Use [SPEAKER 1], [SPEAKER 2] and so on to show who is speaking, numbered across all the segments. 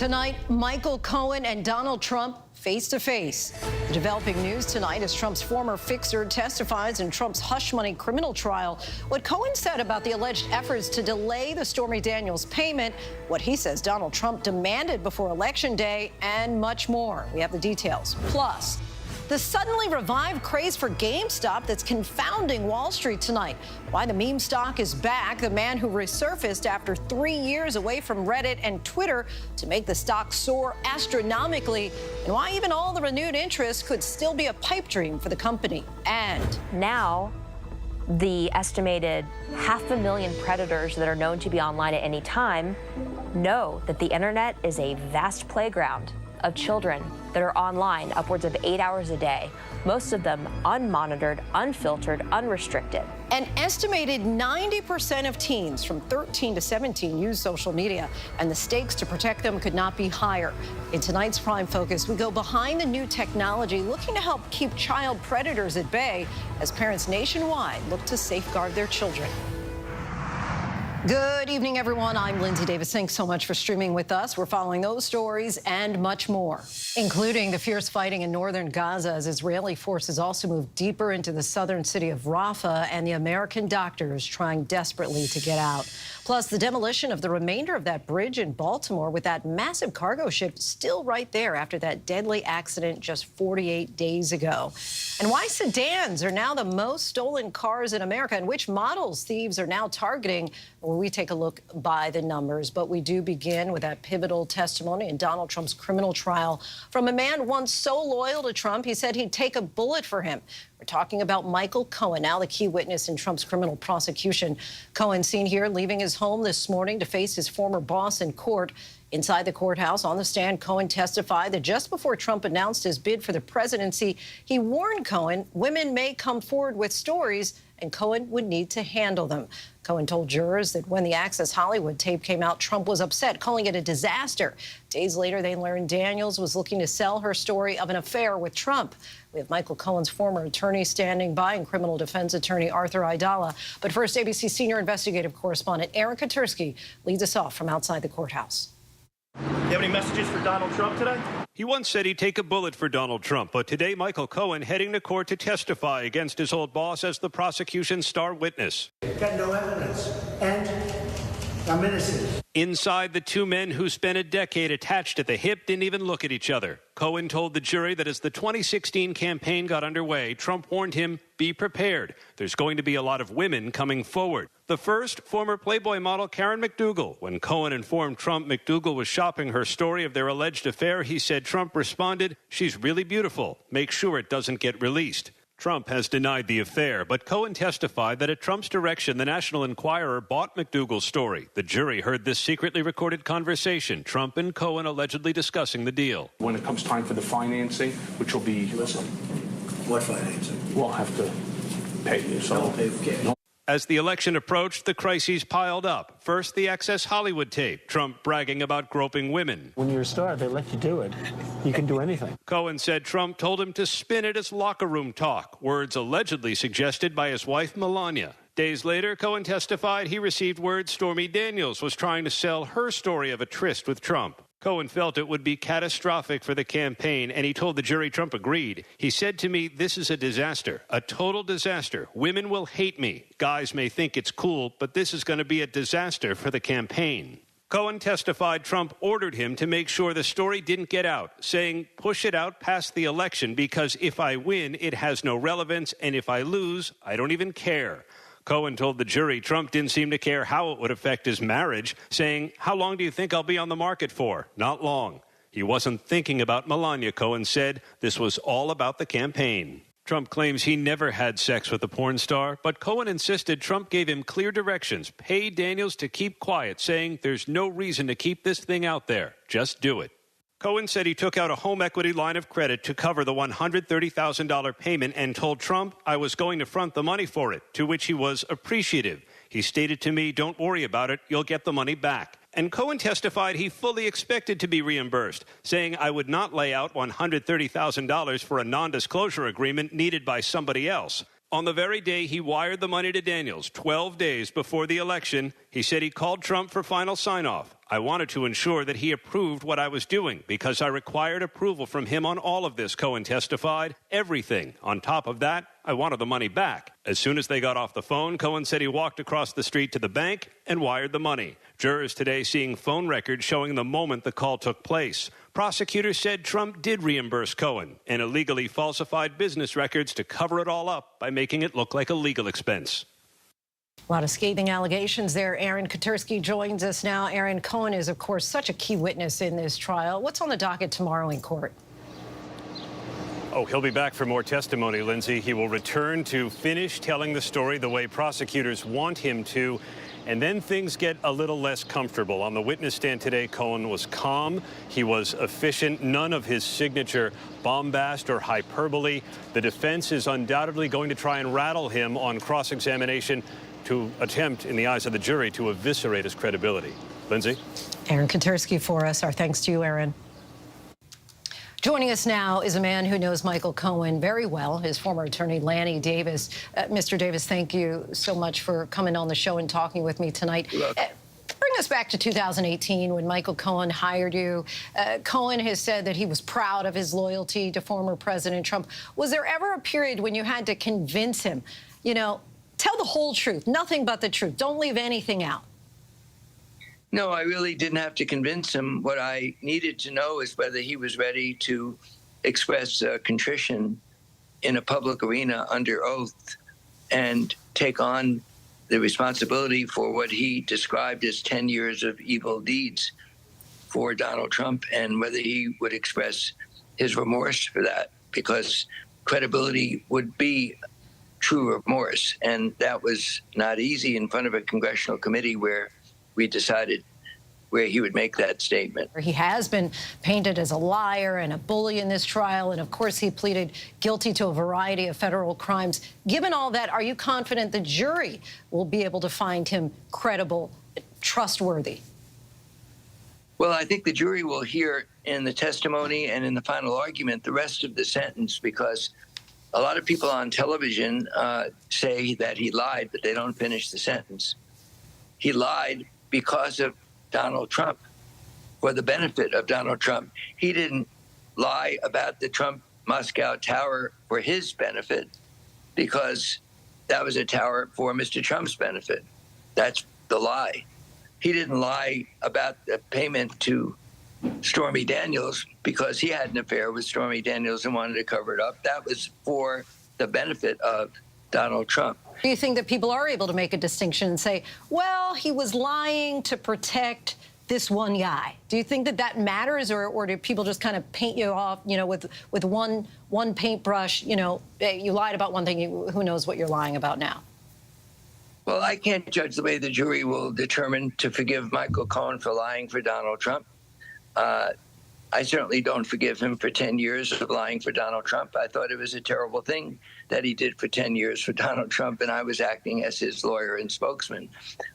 [SPEAKER 1] Tonight, Michael Cohen and Donald Trump face to face. The developing news tonight is Trump's former fixer testifies in Trump's hush money criminal trial. What Cohen said about the alleged efforts to delay the Stormy Daniels payment, what he says Donald Trump demanded before Election Day, and much more. We have the details. Plus, the suddenly revived craze for GameStop that's confounding Wall Street tonight. Why the meme stock is back, the man who resurfaced after 3 years away from Reddit and Twitter to make the stock soar astronomically, and why even all the renewed interest could still be a pipe dream for the company. And
[SPEAKER 2] now, the estimated 500,000 predators that are known to be online at any time know that the internet is a vast playground of children that are online upwards of 8 hours a day, most of them unmonitored, unfiltered, unrestricted.
[SPEAKER 1] An estimated 90% of teens from 13 to 17 use social media, and the stakes to protect them could not be higher. In tonight's Prime Focus, we go behind the new technology, looking to help keep child predators at bay as parents nationwide look to safeguard their children. Good evening, everyone. I'm Lindsay Davis. Thanks so much for streaming with us. We're following those stories and much more, including the fierce fighting in northern Gaza as Israeli forces also move deeper into the southern city of Rafah, and the American doctors trying desperately to get out. Plus, the demolition of the remainder of that bridge in Baltimore with that massive cargo ship still right there after that deadly accident just 48 days ago. And why sedans are now the most stolen cars in America, and which models thieves are now targeting. Well, we take a look by the numbers, but we do begin with that pivotal testimony in Donald Trump's criminal trial from a man once so loyal to Trump, he said he'd take a bullet for him. We're talking about Michael Cohen, now the key witness in Trump's criminal prosecution. Cohen seen here leaving his home this morning to face his former boss in court. Inside the courthouse, on the stand, Cohen testified that just before Trump announced his bid for the presidency, he warned Cohen women may come forward with stories and Cohen would need to handle them. Cohen told jurors that when the Access Hollywood tape came out, Trump was upset, calling it a disaster. Days later, they learned Daniels was looking to sell her story of an affair with Trump. We have Michael Cohen's former attorney standing by, and criminal defense attorney Arthur Aidala. But first, ABC senior investigative correspondent Aaron Katersky leads us off from outside the courthouse.
[SPEAKER 3] Do you have any messages for Donald Trump today?
[SPEAKER 4] He once said he'd take a bullet for Donald Trump, but today Michael Cohen heading to court to testify against his old boss as the prosecution's star witness.
[SPEAKER 5] Got no evidence, and I'm innocent.
[SPEAKER 4] Inside, the two men who spent a decade attached at the hip didn't even look at each other. Cohen told the jury that as the 2016 campaign got underway, Trump warned him, be prepared. There's going to be a lot of women coming forward. The first, former Playboy model Karen McDougal. When Cohen informed Trump McDougal was shopping her story of their alleged affair, he said Trump responded, she's really beautiful. Make sure it doesn't get released. Trump has denied the affair, but Cohen testified that at Trump's direction, the National Enquirer bought McDougal's story. The jury heard this secretly recorded conversation, Trump and Cohen allegedly discussing the deal.
[SPEAKER 6] When it comes time for the financing, which will be...
[SPEAKER 5] Listen, what financing?
[SPEAKER 6] We'll have to pay you. So
[SPEAKER 5] I'll pay for cash.
[SPEAKER 4] As the election approached, the crises piled up. First, the Access Hollywood tape, Trump bragging about groping women.
[SPEAKER 7] When you're a star, they let you do it. You can do anything.
[SPEAKER 4] Cohen said Trump told him to spin it as locker room talk, words allegedly suggested by his wife Melania. Days later, Cohen testified he received word Stormy Daniels was trying to sell her story of a tryst with Trump. Cohen felt it would be catastrophic for the campaign, and he told the jury Trump agreed. He said to me, this is a disaster, a total disaster. Women will hate me. Guys may think it's cool, but this is going to be a disaster for the campaign. Cohen testified Trump ordered him to make sure the story didn't get out, saying, push it out past the election because if I win, it has no relevance, and if I lose, I don't even care. Cohen told the jury Trump didn't seem to care how it would affect his marriage, saying, how long do you think I'll be on the market for? Not long. He wasn't thinking about Melania, Cohen said. This was all about the campaign. Trump claims he never had sex with the porn star, but Cohen insisted Trump gave him clear directions, pay Daniels to keep quiet, saying there's no reason to keep this thing out there. Just do it. Cohen said he took out a home equity line of credit to cover the $130,000 payment and told Trump I was going to front the money for it, to which he was appreciative. He stated to me, don't worry about it, you'll get the money back. And Cohen testified he fully expected to be reimbursed, saying I would not lay out $130,000 for a non-disclosure agreement needed by somebody else. On the very day he wired the money to Daniels, 12 days before the election, he said he called Trump for final sign-off. I wanted to ensure that he approved what I was doing because I required approval from him on all of this, Cohen testified. Everything. On top of that, I wanted the money back. As soon as they got off the phone, Cohen said he walked across the street to the bank and wired the money. Jurors today seeing phone records showing the moment the call took place. Prosecutors said Trump did reimburse Cohen and illegally falsified business records to cover it all up by making it look like a legal expense.
[SPEAKER 1] A lot of scathing allegations there. Aaron Katersky joins us now. Aaron, Cohen is, of course, such a key witness in this trial. What's on the docket tomorrow in court?
[SPEAKER 4] Oh, he'll be back for more testimony, Lindsay. He will return to finish telling the story the way prosecutors want him to. And then things get a little less comfortable. On the witness stand today, Cohen was calm. He was efficient. None of his signature bombast or hyperbole. The defense is undoubtedly going to try and rattle him on cross-examination to attempt, in the eyes of the jury, to eviscerate his credibility. Lindsay?
[SPEAKER 1] Aaron Katersky for us. Our thanks to you, Aaron. Joining us now is a man who knows Michael Cohen very well, his former attorney, Lanny Davis. Mr. Davis, thank you so much for coming on the show and talking with me tonight. Bring us back to 2018 when Michael Cohen hired you. Cohen has said that he was proud of his loyalty to former President Trump. Was there ever a period when you had to convince him, you know, tell the whole truth, nothing but the truth, don't leave anything out?
[SPEAKER 8] No, I really didn't have to convince him. What I needed to know is whether he was ready to express contrition in a public arena under oath and take on the responsibility for what he described as 10 years of evil deeds for Donald Trump, and whether he would express his remorse for that, because credibility would be true remorse. And that was not easy in front of a congressional committee where we decided where he would make that statement.
[SPEAKER 1] He has been painted as a liar and a bully in this trial, and of course he pleaded guilty to a variety of federal crimes. Given all that, are you confident the jury will be able to find him credible, trustworthy?
[SPEAKER 8] Well, I think the jury will hear in the testimony and in the final argument the rest of the sentence, because a lot of people on television say that he lied, but they don't finish the sentence. He lied because of Donald Trump, for the benefit of Donald Trump. He didn't lie about the Trump Moscow Tower for his benefit, because that was a tower for Mr. Trump's benefit. That's the lie. He didn't lie about the payment to Stormy Daniels because he had an affair with Stormy Daniels and wanted to cover it up. That was for the benefit of Donald Trump.
[SPEAKER 1] Do you think that people are able to make a distinction and say, well, he was lying to protect this one guy? Do you think that that matters, or do people just kind of paint you off, you know, with one paintbrush? You know, you lied about one thing, who knows what you're lying about now?
[SPEAKER 8] Well, I can't judge the way the jury will determine to forgive Michael Cohen for lying for Donald Trump. I certainly don't forgive him for 10 years of lying for Donald Trump. I thought it was a terrible thing that he did for 10 years for Donald Trump, and I was acting as his lawyer and spokesman.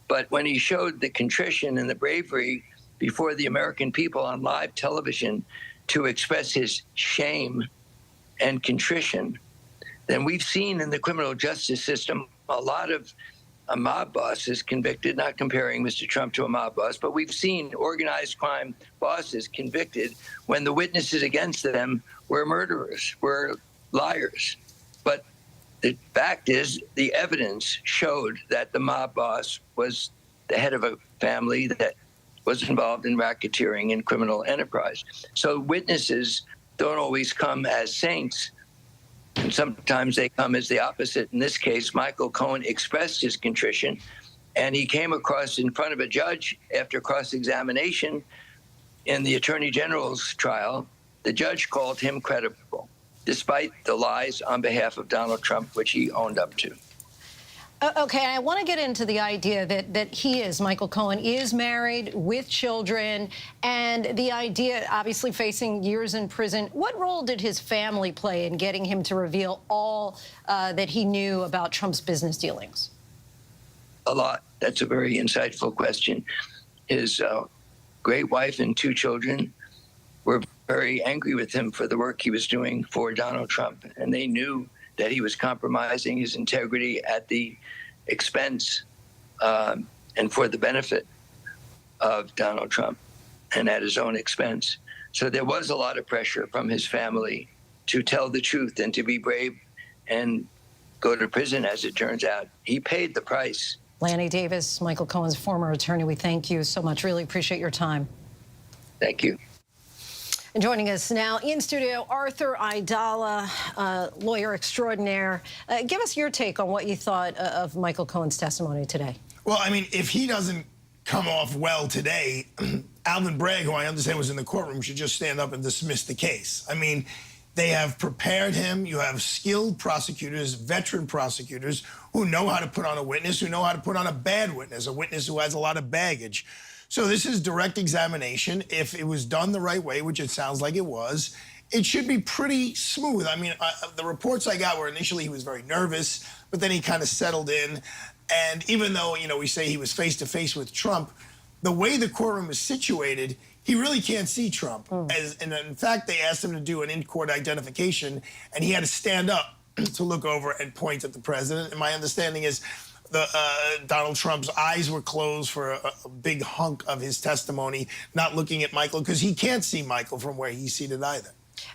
[SPEAKER 8] But when he showed the contrition and the bravery before the American people on live television to express his shame and contrition, then we've seen in the criminal justice system a lot of mob bosses convicted, not comparing Mr. Trump to a mob boss, but we've seen organized crime bosses convicted when the witnesses against them were murderers, were liars. But the fact is, the evidence showed that the mob boss was the head of a family that was involved in racketeering and criminal enterprise. So witnesses don't always come as saints. And sometimes they come as the opposite. In this case, Michael Cohen expressed his contrition, and he came across in front of a judge after cross-examination in the Attorney General's trial. The judge called him credible, despite the lies on behalf of Donald Trump, which he owned up to.
[SPEAKER 1] Okay, I want to get into the idea that Michael Cohen is married with children, and the idea, obviously facing years in prison. What role did his family play in getting him to reveal all that he knew about Trump's business dealings?
[SPEAKER 8] A lot. That's a very insightful question. His great wife and 2 children were very angry with him for the work he was doing for Donald Trump, and they knew that he was compromising his integrity at the expense and for the benefit of Donald Trump and at his own expense. So there was a lot of pressure from his family to tell the truth and to be brave and go to prison, as it turns out. He paid the price.
[SPEAKER 1] Lanny Davis, Michael Cohen's former attorney, we thank you so much. Really appreciate your time.
[SPEAKER 8] Thank you.
[SPEAKER 1] And joining us now in studio, Arthur Aidala, lawyer extraordinaire. Give us your take on what you thought of Michael Cohen's testimony today.
[SPEAKER 9] Well, I mean, if he doesn't come off well today, Alvin Bragg, who I understand was in the courtroom, should just stand up and dismiss the case. I mean, they have prepared him. You have skilled prosecutors, veteran prosecutors, who know how to put on a witness, who know how to put on a bad witness, a witness who has a lot of baggage. So this is direct examination. If it was done the right way, which it sounds like it was, it should be pretty smooth. I mean, the reports I got were initially he was very nervous, but then he kind of settled in. And even though, you know, we say he was face-to-face with Trump, the way the courtroom is situated, he really can't see Trump. And in fact, they asked him to do an in-court identification, and he had to stand up to look over and point at the president. And my understanding is Donald Trump's eyes were closed for a big hunk of his testimony, not looking at Michael, because he can't see Michael from where he's seated either.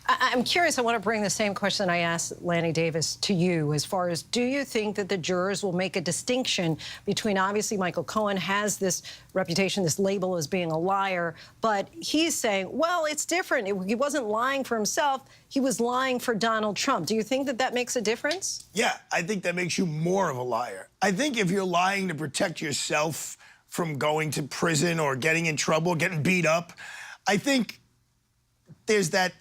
[SPEAKER 1] I'm curious, I want to bring the same question I asked Lanny Davis to you, as far as, do you think that the jurors will make a distinction between, obviously Michael Cohen has this reputation, this label as being a liar, but he's saying, well, it's different. He wasn't lying for himself, he was lying for Donald Trump. Do you think that that makes a difference?
[SPEAKER 9] Yeah, I think that makes you more of a liar. I think if you're lying to protect yourself from going to prison or getting in trouble, getting beat up, I think there's that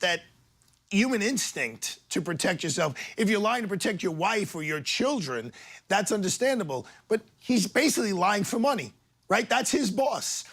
[SPEAKER 9] human instinct to protect yourself. If you're lying to protect your wife or your children, that's understandable. But he's basically lying for money, right? That's his boss.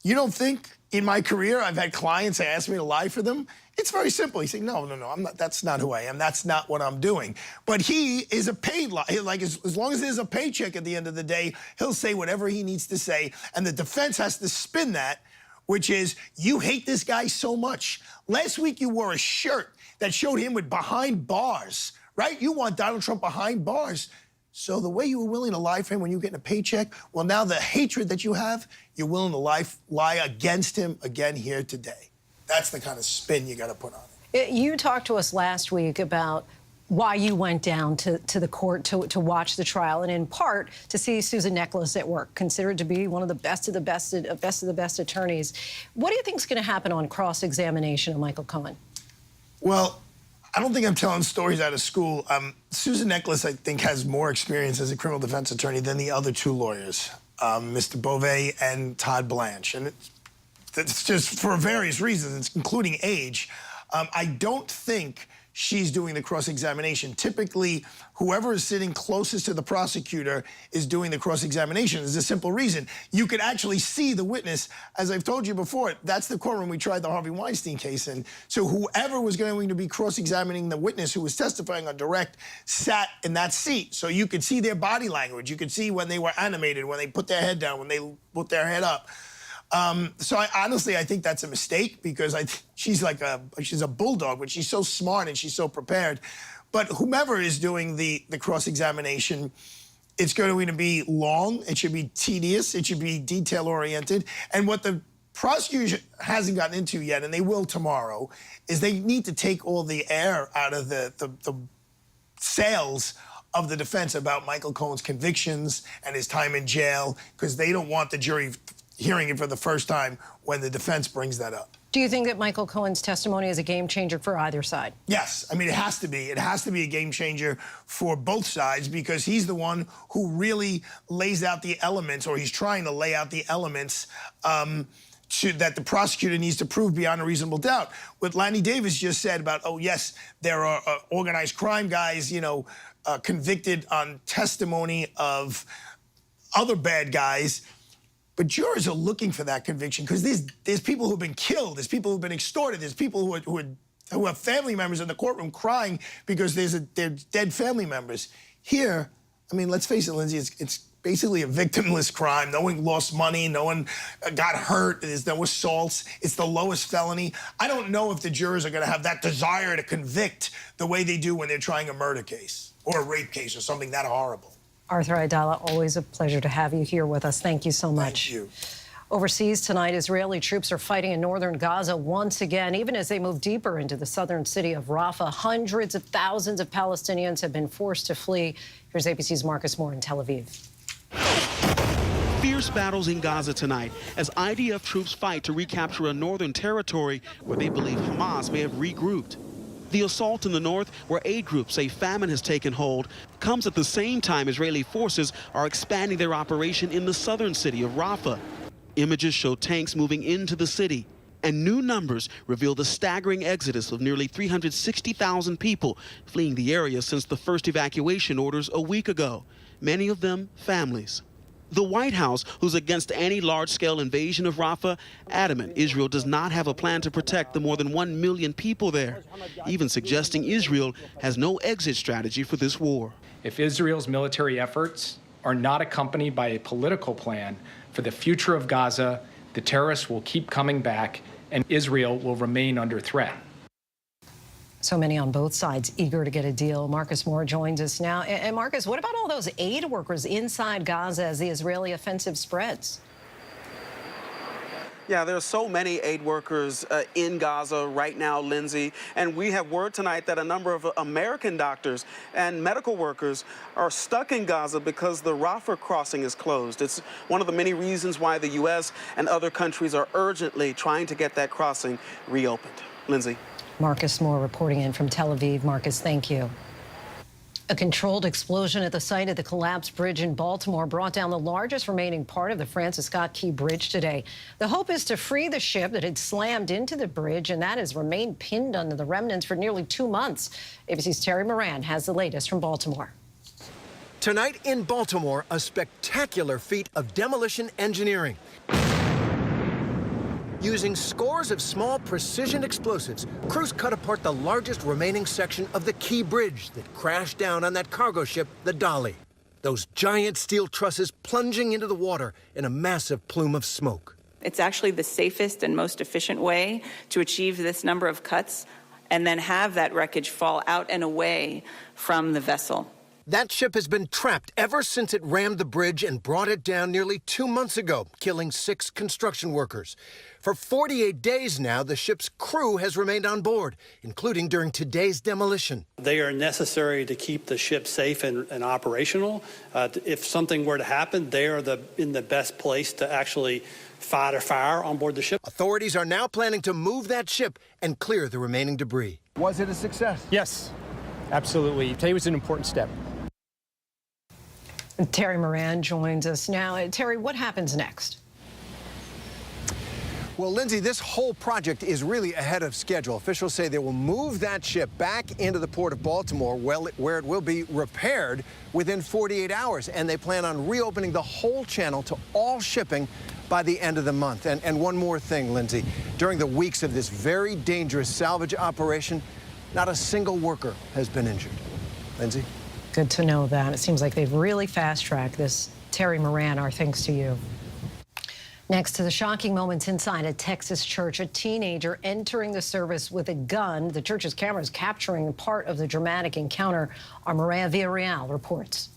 [SPEAKER 9] You don't think in my career I've had clients that ask me to lie for them? It's very simple. He's saying, no, I'm not, that's not who I am. That's not what I'm doing. But he is a paid liar. Like, as long as there's a paycheck at the end of the day, he'll say whatever he needs to say. And the defense has to spin that, which is, you hate this guy so much. Last week you wore a shirt that showed him with behind bars, right? You want Donald Trump behind bars. So the way you were willing to lie for him when you were getting a paycheck, well, now the hatred that you have, you're willing to lie against him again here today. That's the kind of spin you got to put on it.
[SPEAKER 1] You talked to us last week about why you went down to the court to watch the trial, and in part to see Susan Necheles at work, considered to be one of the best of the best attorneys. What do you think is going to happen on cross-examination of Michael Cohen?
[SPEAKER 9] Well, I don't think I'm telling stories out of school. Susan Necheles, I think, has more experience as a criminal defense attorney than the other two lawyers, Mr. Beauvais and Todd Blanche. And it's just for various reasons, including age. I don't think she's doing the cross-examination. Typically, whoever is sitting closest to the prosecutor is doing the cross-examination. There's a simple reason. You could actually see the witness. As I've told you before, that's the courtroom we tried the Harvey Weinstein case in. So whoever was going to be cross-examining the witness who was testifying on direct sat in that seat. So you could see their body language. You could see when they were animated, when they put their head down, when they put their head up. So I think that's a mistake, because she's a bulldog, but she's so smart and she's so prepared. But whomever is doing the cross-examination, it's going to be long, it should be tedious, it should be detail-oriented. And what the prosecution hasn't gotten into yet, and they will tomorrow, is they need to take all the air out of the sails of the defense about Michael Cohen's convictions and his time in jail, because they don't want the jury hearing it for the first time when the defense brings that up.
[SPEAKER 1] Do you think that Michael Cohen's testimony is a game changer for either side?
[SPEAKER 9] Yes. I mean, it has to be. It has to be a game changer for both sides, because he's the one who really lays out the elements, or he's trying to lay out the elements that the prosecutor needs to prove beyond a reasonable doubt. What Lanny Davis just said about, oh, yes, there are organized crime guys, convicted on testimony of other bad guys. But jurors are looking for that conviction, because there's people who've been killed, there's people who've been extorted, there's people who have family members in the courtroom crying because they're dead family members. Here, I mean, let's face it, Lindsay, it's basically a victimless crime. No one lost money, no one got hurt, there's no assaults, it's the lowest felony. I don't know if the jurors are gonna have that desire to convict the way they do when they're trying a murder case or a rape case or something that horrible.
[SPEAKER 1] Arthur Aidala, always a pleasure to have you here with us. Thank you so much.
[SPEAKER 9] Thank you.
[SPEAKER 1] Overseas tonight, Israeli troops are fighting in northern Gaza once again, even as they move deeper into the southern city of Rafah. Hundreds of thousands of Palestinians have been forced to flee. Here's ABC's Marcus Moore in Tel Aviv.
[SPEAKER 10] Fierce battles in Gaza tonight as IDF troops fight to recapture a northern territory where they believe Hamas may have regrouped. The assault in the north, where aid groups say famine has taken hold, comes at the same time Israeli forces are expanding their operation in the southern city of Rafah. Images show tanks moving into the city, and new numbers reveal the staggering exodus of nearly 360,000 people fleeing the area since the first evacuation orders a week ago, many of them families. The White House, who's against any large-scale invasion of Rafah, adamant Israel does not have a plan to protect the more than 1 million people there, even suggesting Israel has no exit strategy for this war.
[SPEAKER 11] If Israel's military efforts are not accompanied by a political plan for the future of Gaza, the terrorists will keep coming back and Israel will remain under threat.
[SPEAKER 1] So many on both sides eager to get a deal. Marcus Moore joins us now. And Marcus, what about all those aid workers inside Gaza as the Israeli offensive spreads?
[SPEAKER 10] Yeah, there are so many aid workers in Gaza right now, Lindsay, and we have word tonight that a number of American doctors and medical workers are stuck in Gaza because the Rafah crossing is closed. It's one of the many reasons why the U.S. and other countries are urgently trying to get that crossing reopened. Lindsay.
[SPEAKER 1] Marcus Moore reporting in from Tel Aviv. Marcus, thank you. A controlled explosion at the site of the collapsed bridge in Baltimore brought down the largest remaining part of the Francis Scott Key Bridge today. The hope is to free the ship that had slammed into the bridge, and that has remained pinned under the remnants for nearly 2 months. ABC's Terry Moran has the latest from Baltimore.
[SPEAKER 12] Tonight in Baltimore, a spectacular feat of demolition engineering. Using scores of small precision explosives, crews cut apart the largest remaining section of the Key Bridge that crashed down on that cargo ship, the Dolly. Those giant steel trusses plunging into the water in a massive plume of smoke.
[SPEAKER 13] It's actually the safest and most efficient way to achieve this number of cuts and then have that wreckage fall out and away from the vessel.
[SPEAKER 12] That ship has been trapped ever since it rammed the bridge and brought it down nearly 2 months ago, killing 6 construction workers. For 48 days now, the ship's crew has remained on board, including during today's demolition.
[SPEAKER 14] They are necessary to keep the ship safe and operational. If something were to happen, they are in the best place to actually fight a fire on board the ship.
[SPEAKER 12] Authorities are now planning to move that ship and clear the remaining debris.
[SPEAKER 7] Was it a success?
[SPEAKER 15] Yes, absolutely. Today was an important step.
[SPEAKER 1] Terry Moran joins us now. Terry, what happens next?
[SPEAKER 12] Well, Lindsay, this whole project is really ahead of schedule. Officials say they will move that ship back into the port of Baltimore, where it will be repaired within 48 hours. And they plan on reopening the whole channel to all shipping by the end of the month. And one more thing, Lindsay. During the weeks of this very dangerous salvage operation, not a single worker has been injured. Lindsay?
[SPEAKER 1] Good to know that. It seems like they've really fast-tracked this. Terry Moran, our thanks to you. Next to the shocking moments inside a Texas church, a teenager entering the service with a gun. The church's cameras capturing part of the dramatic encounter. Our Maria Villarreal reports.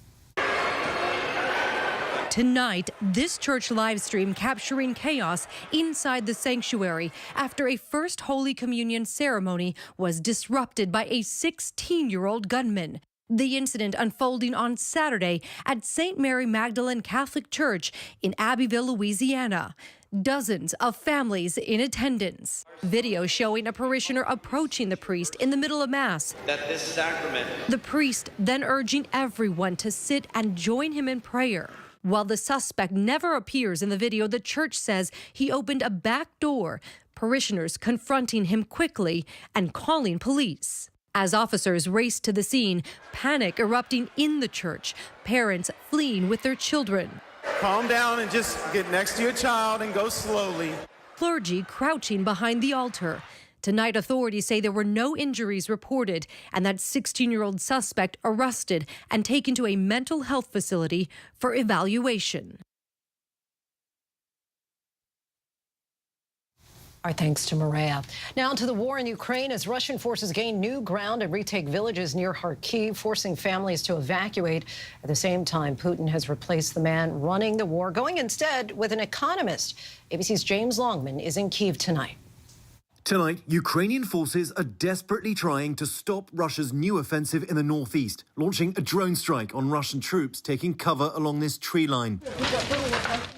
[SPEAKER 16] Tonight, this church live stream capturing chaos inside the sanctuary after a First Holy Communion ceremony was disrupted by a 16-year-old gunman. The incident unfolding on Saturday at St. Mary Magdalene Catholic Church in Abbeville, Louisiana. Dozens of families in attendance. Video showing a parishioner approaching the priest in the middle of Mass.
[SPEAKER 17] That this sacrament.
[SPEAKER 16] The priest then urging everyone to sit and join him in prayer. While the suspect never appears in the video, the church says he opened a back door, parishioners confronting him quickly and calling police. As officers raced to the scene, panic erupting in the church, parents fleeing with their children.
[SPEAKER 18] Calm down and just get next to your child and go slowly.
[SPEAKER 16] Clergy crouching behind the altar. Tonight, authorities say there were no injuries reported and that 16-year-old suspect arrested and taken to a mental health facility for evaluation.
[SPEAKER 1] Our thanks to Maria. Now to the war in Ukraine as Russian forces gain new ground and retake villages near Kharkiv, forcing families to evacuate. At the same time, Putin has replaced the man running the war, going instead with an economist. ABC's James Longman is in Kyiv tonight.
[SPEAKER 17] Tonight, Ukrainian forces are desperately trying to stop Russia's new offensive in the northeast, launching a drone strike on Russian troops taking cover along this tree line.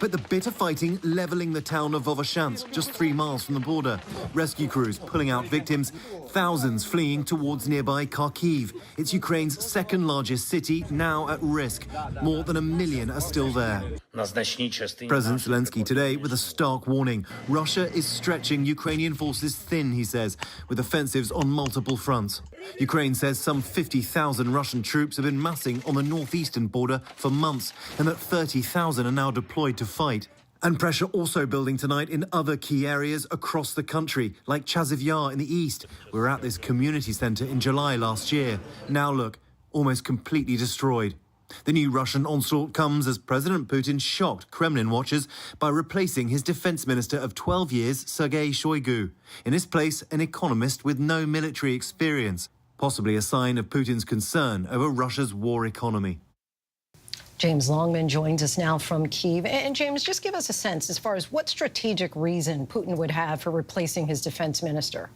[SPEAKER 17] But the bitter fighting levelling the town of Vovoshansk, just 3 miles from the border. Rescue crews pulling out victims, thousands fleeing towards nearby Kharkiv. It's Ukraine's second largest city, now at risk. More than 1 million are still there. President Zelensky today with a stark warning. Russia is stretching Ukrainian forces thin, he says, with offensives on multiple fronts. Ukraine says some 50,000 Russian troops have been massing on the northeastern border for months, and that 30,000 are now deployed to fight. And pressure also building tonight in other key areas across the country, like Chasiv Yar in the east. We were at this community centre in July last year. Now look, almost completely destroyed. The new Russian onslaught comes as President Putin shocked Kremlin watchers by replacing his defense minister of 12 years, Sergei Shoigu. In his place, an economist with no military experience, possibly a sign of Putin's concern over Russia's war economy.
[SPEAKER 1] James Longman joins us now from Kyiv. And James, just give us a sense as far as what strategic reason Putin would have for replacing his defense minister.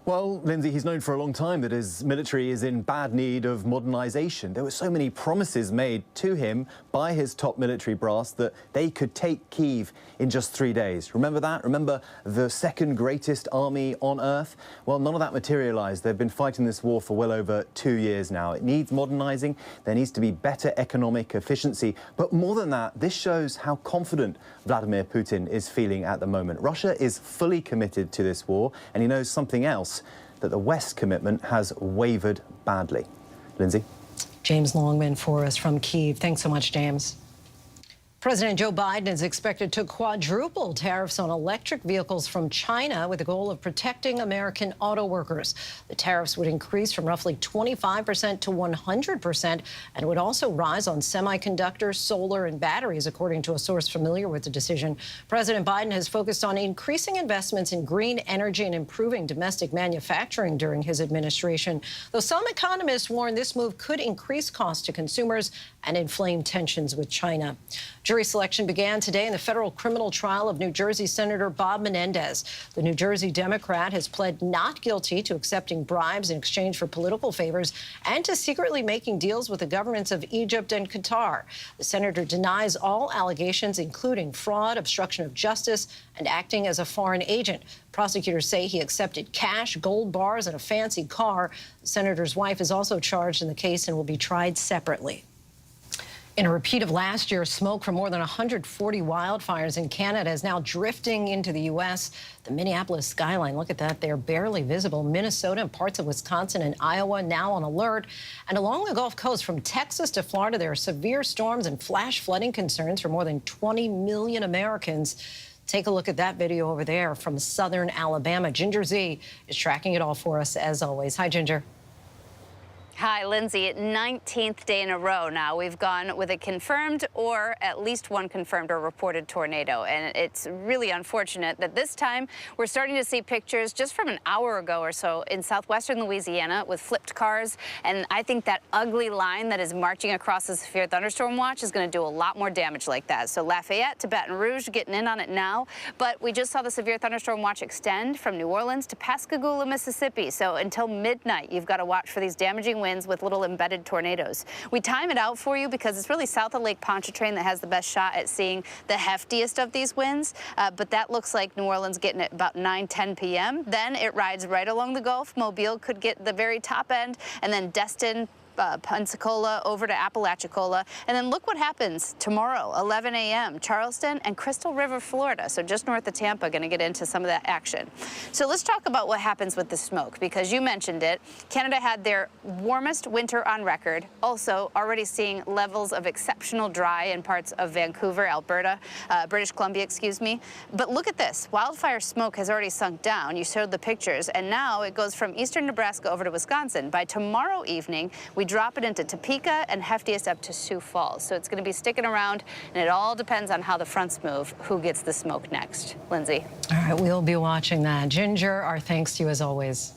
[SPEAKER 19] Well, Lindsay, he's known for a long time that his military is in bad need of modernization. There were so many promises made to him by his top military brass that they could take Kyiv in just 3 days. Remember that? Remember the second greatest army on earth? Well, none of that materialized. They've been fighting this war for well over 2 years now. It needs modernizing. There needs to be better economic efficiency. But more than that, this shows how confident Vladimir Putin is feeling at the moment. Russia is fully committed to this war, and he knows something else, that the West's commitment has wavered badly. Lindsay?
[SPEAKER 1] James Longman for us from Kyiv. Thanks so much, James. President Joe Biden is expected to quadruple tariffs on electric vehicles from China with the goal of protecting American auto workers. The tariffs would increase from roughly 25% to 100% and would also rise on semiconductors, solar and batteries, according to a source familiar with the decision. President Biden has focused on increasing investments in green energy and improving domestic manufacturing during his administration, though some economists warn this move could increase costs to consumers and inflame tensions with China. Jury selection began today in the federal criminal trial of New Jersey Senator Bob Menendez. The New Jersey Democrat has pled not guilty to accepting bribes in exchange for political favors and to secretly making deals with the governments of Egypt and Qatar. The senator denies all allegations, including fraud, obstruction of justice, and acting as a foreign agent. Prosecutors say he accepted cash, gold bars, and a fancy car. The senator's wife is also charged in the case and will be tried separately. In a repeat of last year, smoke from more than 140 wildfires in Canada is now drifting into the U.S. The Minneapolis skyline, look at that, they're barely visible. Minnesota and parts of Wisconsin and Iowa now on alert. And along the Gulf Coast from Texas to Florida, there are severe storms and flash flooding concerns for more than 20 million Americans. Take a look at that video over there from southern Alabama. Ginger Z is tracking it all for us, as always. Hi, Ginger.
[SPEAKER 20] Hi, Lindsay. 19th day in a row now we've gone with a confirmed or at least one confirmed or reported tornado. And it's really unfortunate that this time we're starting to see pictures just from an hour ago or so in southwestern Louisiana with flipped cars. And I think that ugly line that is marching across the severe thunderstorm watch is going to do a lot more damage like that. So Lafayette to Baton Rouge getting in on it now. But we just saw the severe thunderstorm watch extend from New Orleans to Pascagoula, Mississippi. So until midnight, you've got to watch for these damaging winds with little embedded tornadoes. We time it out for you because it's really south of Lake Pontchartrain that has the best shot at seeing the heftiest of these winds. But that looks like New Orleans getting it about 9-10 p.m. Then it rides right along the Gulf. Mobile could get the very top end, and then Destin, Pensacola over to Apalachicola. And then look what happens tomorrow, 11 a.m., Charleston and Crystal River, Florida. So just north of Tampa, going to get into some of that action. So let's talk about what happens with the smoke, because you mentioned it. Canada had their warmest winter on record. Also already seeing levels of exceptional dry in parts of Vancouver, Alberta, British Columbia, excuse me. But look at this. Wildfire smoke has already sunk down. You showed the pictures. And now it goes from eastern Nebraska over to Wisconsin. By tomorrow evening, we drop it into Topeka and heftiest up to Sioux Falls. So it's going to be sticking around, and it all depends on how the fronts move, who gets the smoke next. Lindsay.
[SPEAKER 1] All right, we'll be watching that. Ginger, our thanks to you as always.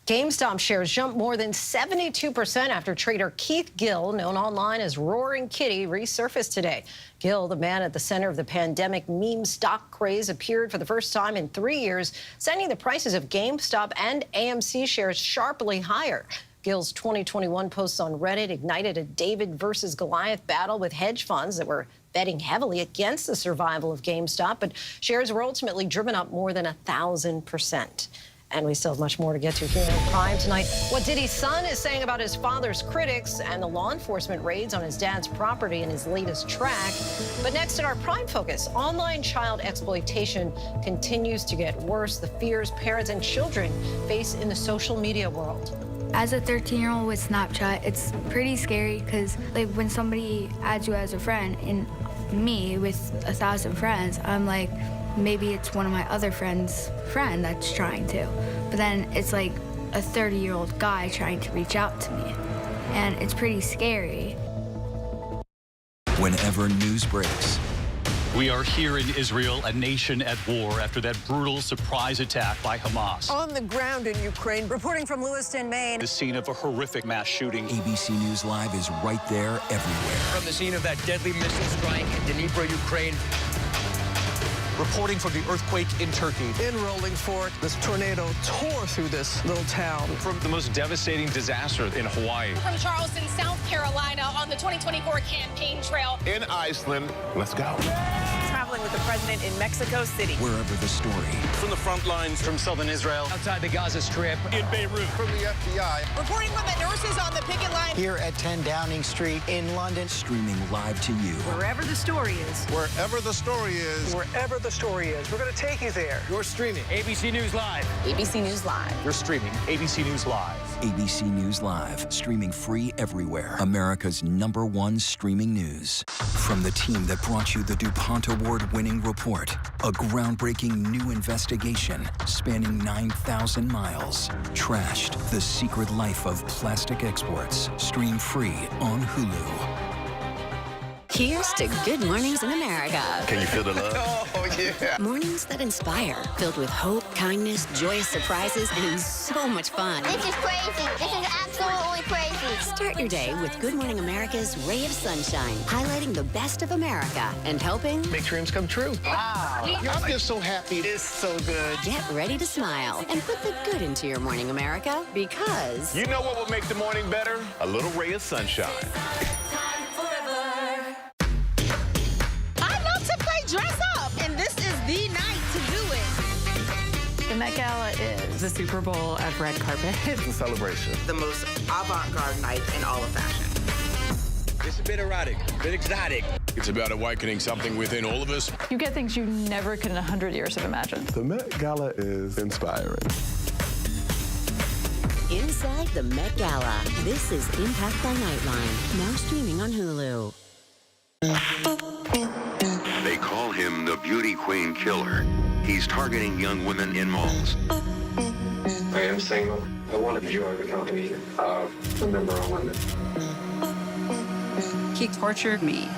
[SPEAKER 1] GameStop shares jumped more than 72% after trader Keith Gill, known online as Roaring Kitty, resurfaced today. Gill, the man at the center of the pandemic meme stock craze, appeared for the first time in 3 years, sending the prices of GameStop and AMC shares sharply higher. Gill's 2021 posts on Reddit ignited a David versus Goliath battle with hedge funds that were betting heavily against the survival of GameStop, but shares were ultimately driven up more than 1,000%. And we still have much more to get to here in Prime tonight. What Diddy's son is saying about his father's critics and the law enforcement raids on his dad's property in his latest track. But next in our Prime Focus, online child exploitation continues to get worse. The fears parents and children face in the social media world.
[SPEAKER 21] As a 13-year-old with Snapchat, it's pretty scary because like when somebody adds you as a friend, and me with 1,000 friends, I'm like, maybe it's one of my other friends' friend that's trying to. But then it's like a 30-year-old guy trying to reach out to me. And it's pretty scary.
[SPEAKER 22] Whenever news breaks.
[SPEAKER 23] We are here in Israel, a nation at war after that brutal surprise attack by Hamas.
[SPEAKER 24] On the ground in Ukraine, reporting from Lewiston, Maine.
[SPEAKER 23] The scene of a horrific mass shooting.
[SPEAKER 22] ABC News Live is right there everywhere.
[SPEAKER 25] From the scene of that deadly missile strike in Dnipro, Ukraine.
[SPEAKER 26] Reporting from the earthquake in Turkey.
[SPEAKER 24] In Rolling Fork, this tornado tore through this little town.
[SPEAKER 27] From the most devastating disaster in Hawaii.
[SPEAKER 28] From Charleston, South Carolina, on the 2024 campaign trail.
[SPEAKER 27] In Iceland, let's go.
[SPEAKER 24] Traveling with the president in Mexico City.
[SPEAKER 22] Wherever the story.
[SPEAKER 27] From the front lines.
[SPEAKER 25] From southern Israel. Outside the Gaza Strip.
[SPEAKER 27] In Beirut.
[SPEAKER 26] From the FBI.
[SPEAKER 24] Reporting from the nurses on the picket line.
[SPEAKER 29] Here at 10 Downing Street in London.
[SPEAKER 22] Streaming live to you.
[SPEAKER 24] Wherever the story is.
[SPEAKER 26] Wherever the story is.
[SPEAKER 24] Wherever the story is. We're going to take you there.
[SPEAKER 26] You're streaming.
[SPEAKER 25] ABC News Live.
[SPEAKER 24] ABC News Live.
[SPEAKER 27] You're streaming ABC News Live.
[SPEAKER 22] ABC News Live. Streaming free everywhere. America's #1 streaming news. From the team that brought you the DuPont Award-winning report. A groundbreaking new investigation spanning 9,000 miles. Trashed the secret life of plastic exports. Stream free on Hulu.
[SPEAKER 30] Here's to Good Mornings in America.
[SPEAKER 27] Can you feel the love?
[SPEAKER 26] Oh, yeah.
[SPEAKER 30] Mornings that inspire, filled with hope, kindness, joyous surprises, and so much fun.
[SPEAKER 31] This is crazy. This is absolutely crazy.
[SPEAKER 30] Start your day with Good Morning America's ray of sunshine, highlighting the best of America and helping
[SPEAKER 26] make dreams come true.
[SPEAKER 27] Wow. I'm just so happy.
[SPEAKER 26] It's so good.
[SPEAKER 30] Get ready to smile and put the good into your morning, America, because
[SPEAKER 27] you know what will make the morning better? A little ray of sunshine.
[SPEAKER 28] Dress up, and this is the night to do it.
[SPEAKER 32] The Met Gala is the Super Bowl of red carpet.
[SPEAKER 26] It's a celebration.
[SPEAKER 33] The most avant-garde night in all of fashion.
[SPEAKER 25] It's a bit erotic, a bit exotic.
[SPEAKER 27] It's about awakening something within all of us.
[SPEAKER 32] You get things you never could in 100 years have imagined.
[SPEAKER 26] The Met Gala is inspiring.
[SPEAKER 30] Inside the Met Gala, this is Impact by Nightline, now streaming on Hulu.
[SPEAKER 34] They call him the beauty queen killer. He's targeting young women in malls.
[SPEAKER 35] I am single. I want to join the company of a member of women.
[SPEAKER 32] He tortured me.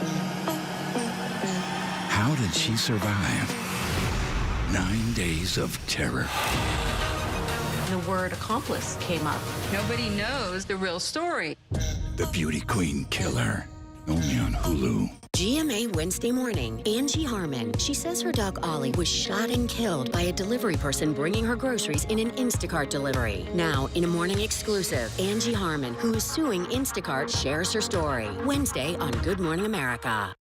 [SPEAKER 34] How did she survive 9 days of terror?
[SPEAKER 32] The word accomplice came up. Nobody knows the real story.
[SPEAKER 34] The beauty queen killer. Only on Hulu.
[SPEAKER 30] GMA Wednesday morning, Angie Harmon. She says her dog Ollie was shot and killed by a delivery person bringing her groceries in an Instacart delivery. Now, in a morning exclusive, Angie Harmon, who is suing Instacart, shares her story. Wednesday on Good Morning America.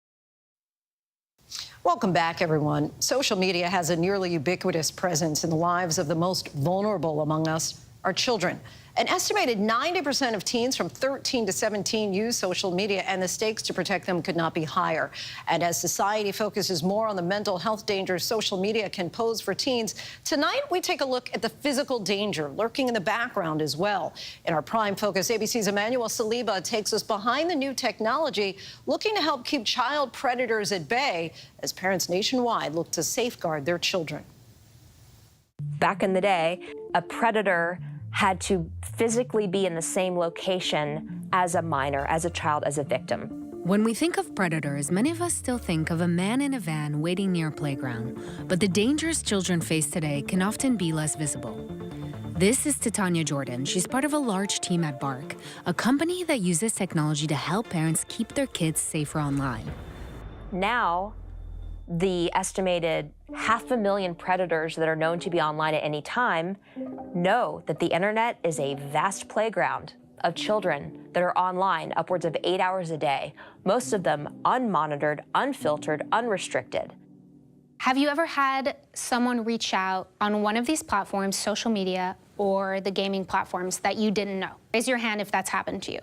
[SPEAKER 1] Welcome back, everyone. Social media has a nearly ubiquitous presence in the lives of the most vulnerable among us, our children. An estimated 90% of teens from 13 to 17 use social media, and the stakes to protect them could not be higher. And as society focuses more on the mental health dangers social media can pose for teens, tonight we take a look at the physical danger lurking in the background as well. In our Prime Focus, ABC's Emmanuel Saliba takes us behind the new technology, looking to help keep child predators at bay as parents nationwide look to safeguard their children.
[SPEAKER 2] Back in the day, a predator had to physically be in the same location as a minor, as a child, as a victim.
[SPEAKER 3] When we think of predators, many of us still think of a man in a van waiting near a playground. But the dangers children face today can often be less visible. This is Titania Jordan. She's part of a large team at Bark, a company that uses technology to help parents keep their kids safer online.
[SPEAKER 2] Now, the estimated 500,000 predators that are known to be online at any time know that the internet is a vast playground of children that are online upwards of 8 hours a day, most of them unmonitored, unfiltered, unrestricted.
[SPEAKER 4] Have you ever had someone reach out on one of these platforms, social media or the gaming platforms, that you didn't know? Raise your hand if that's happened to you.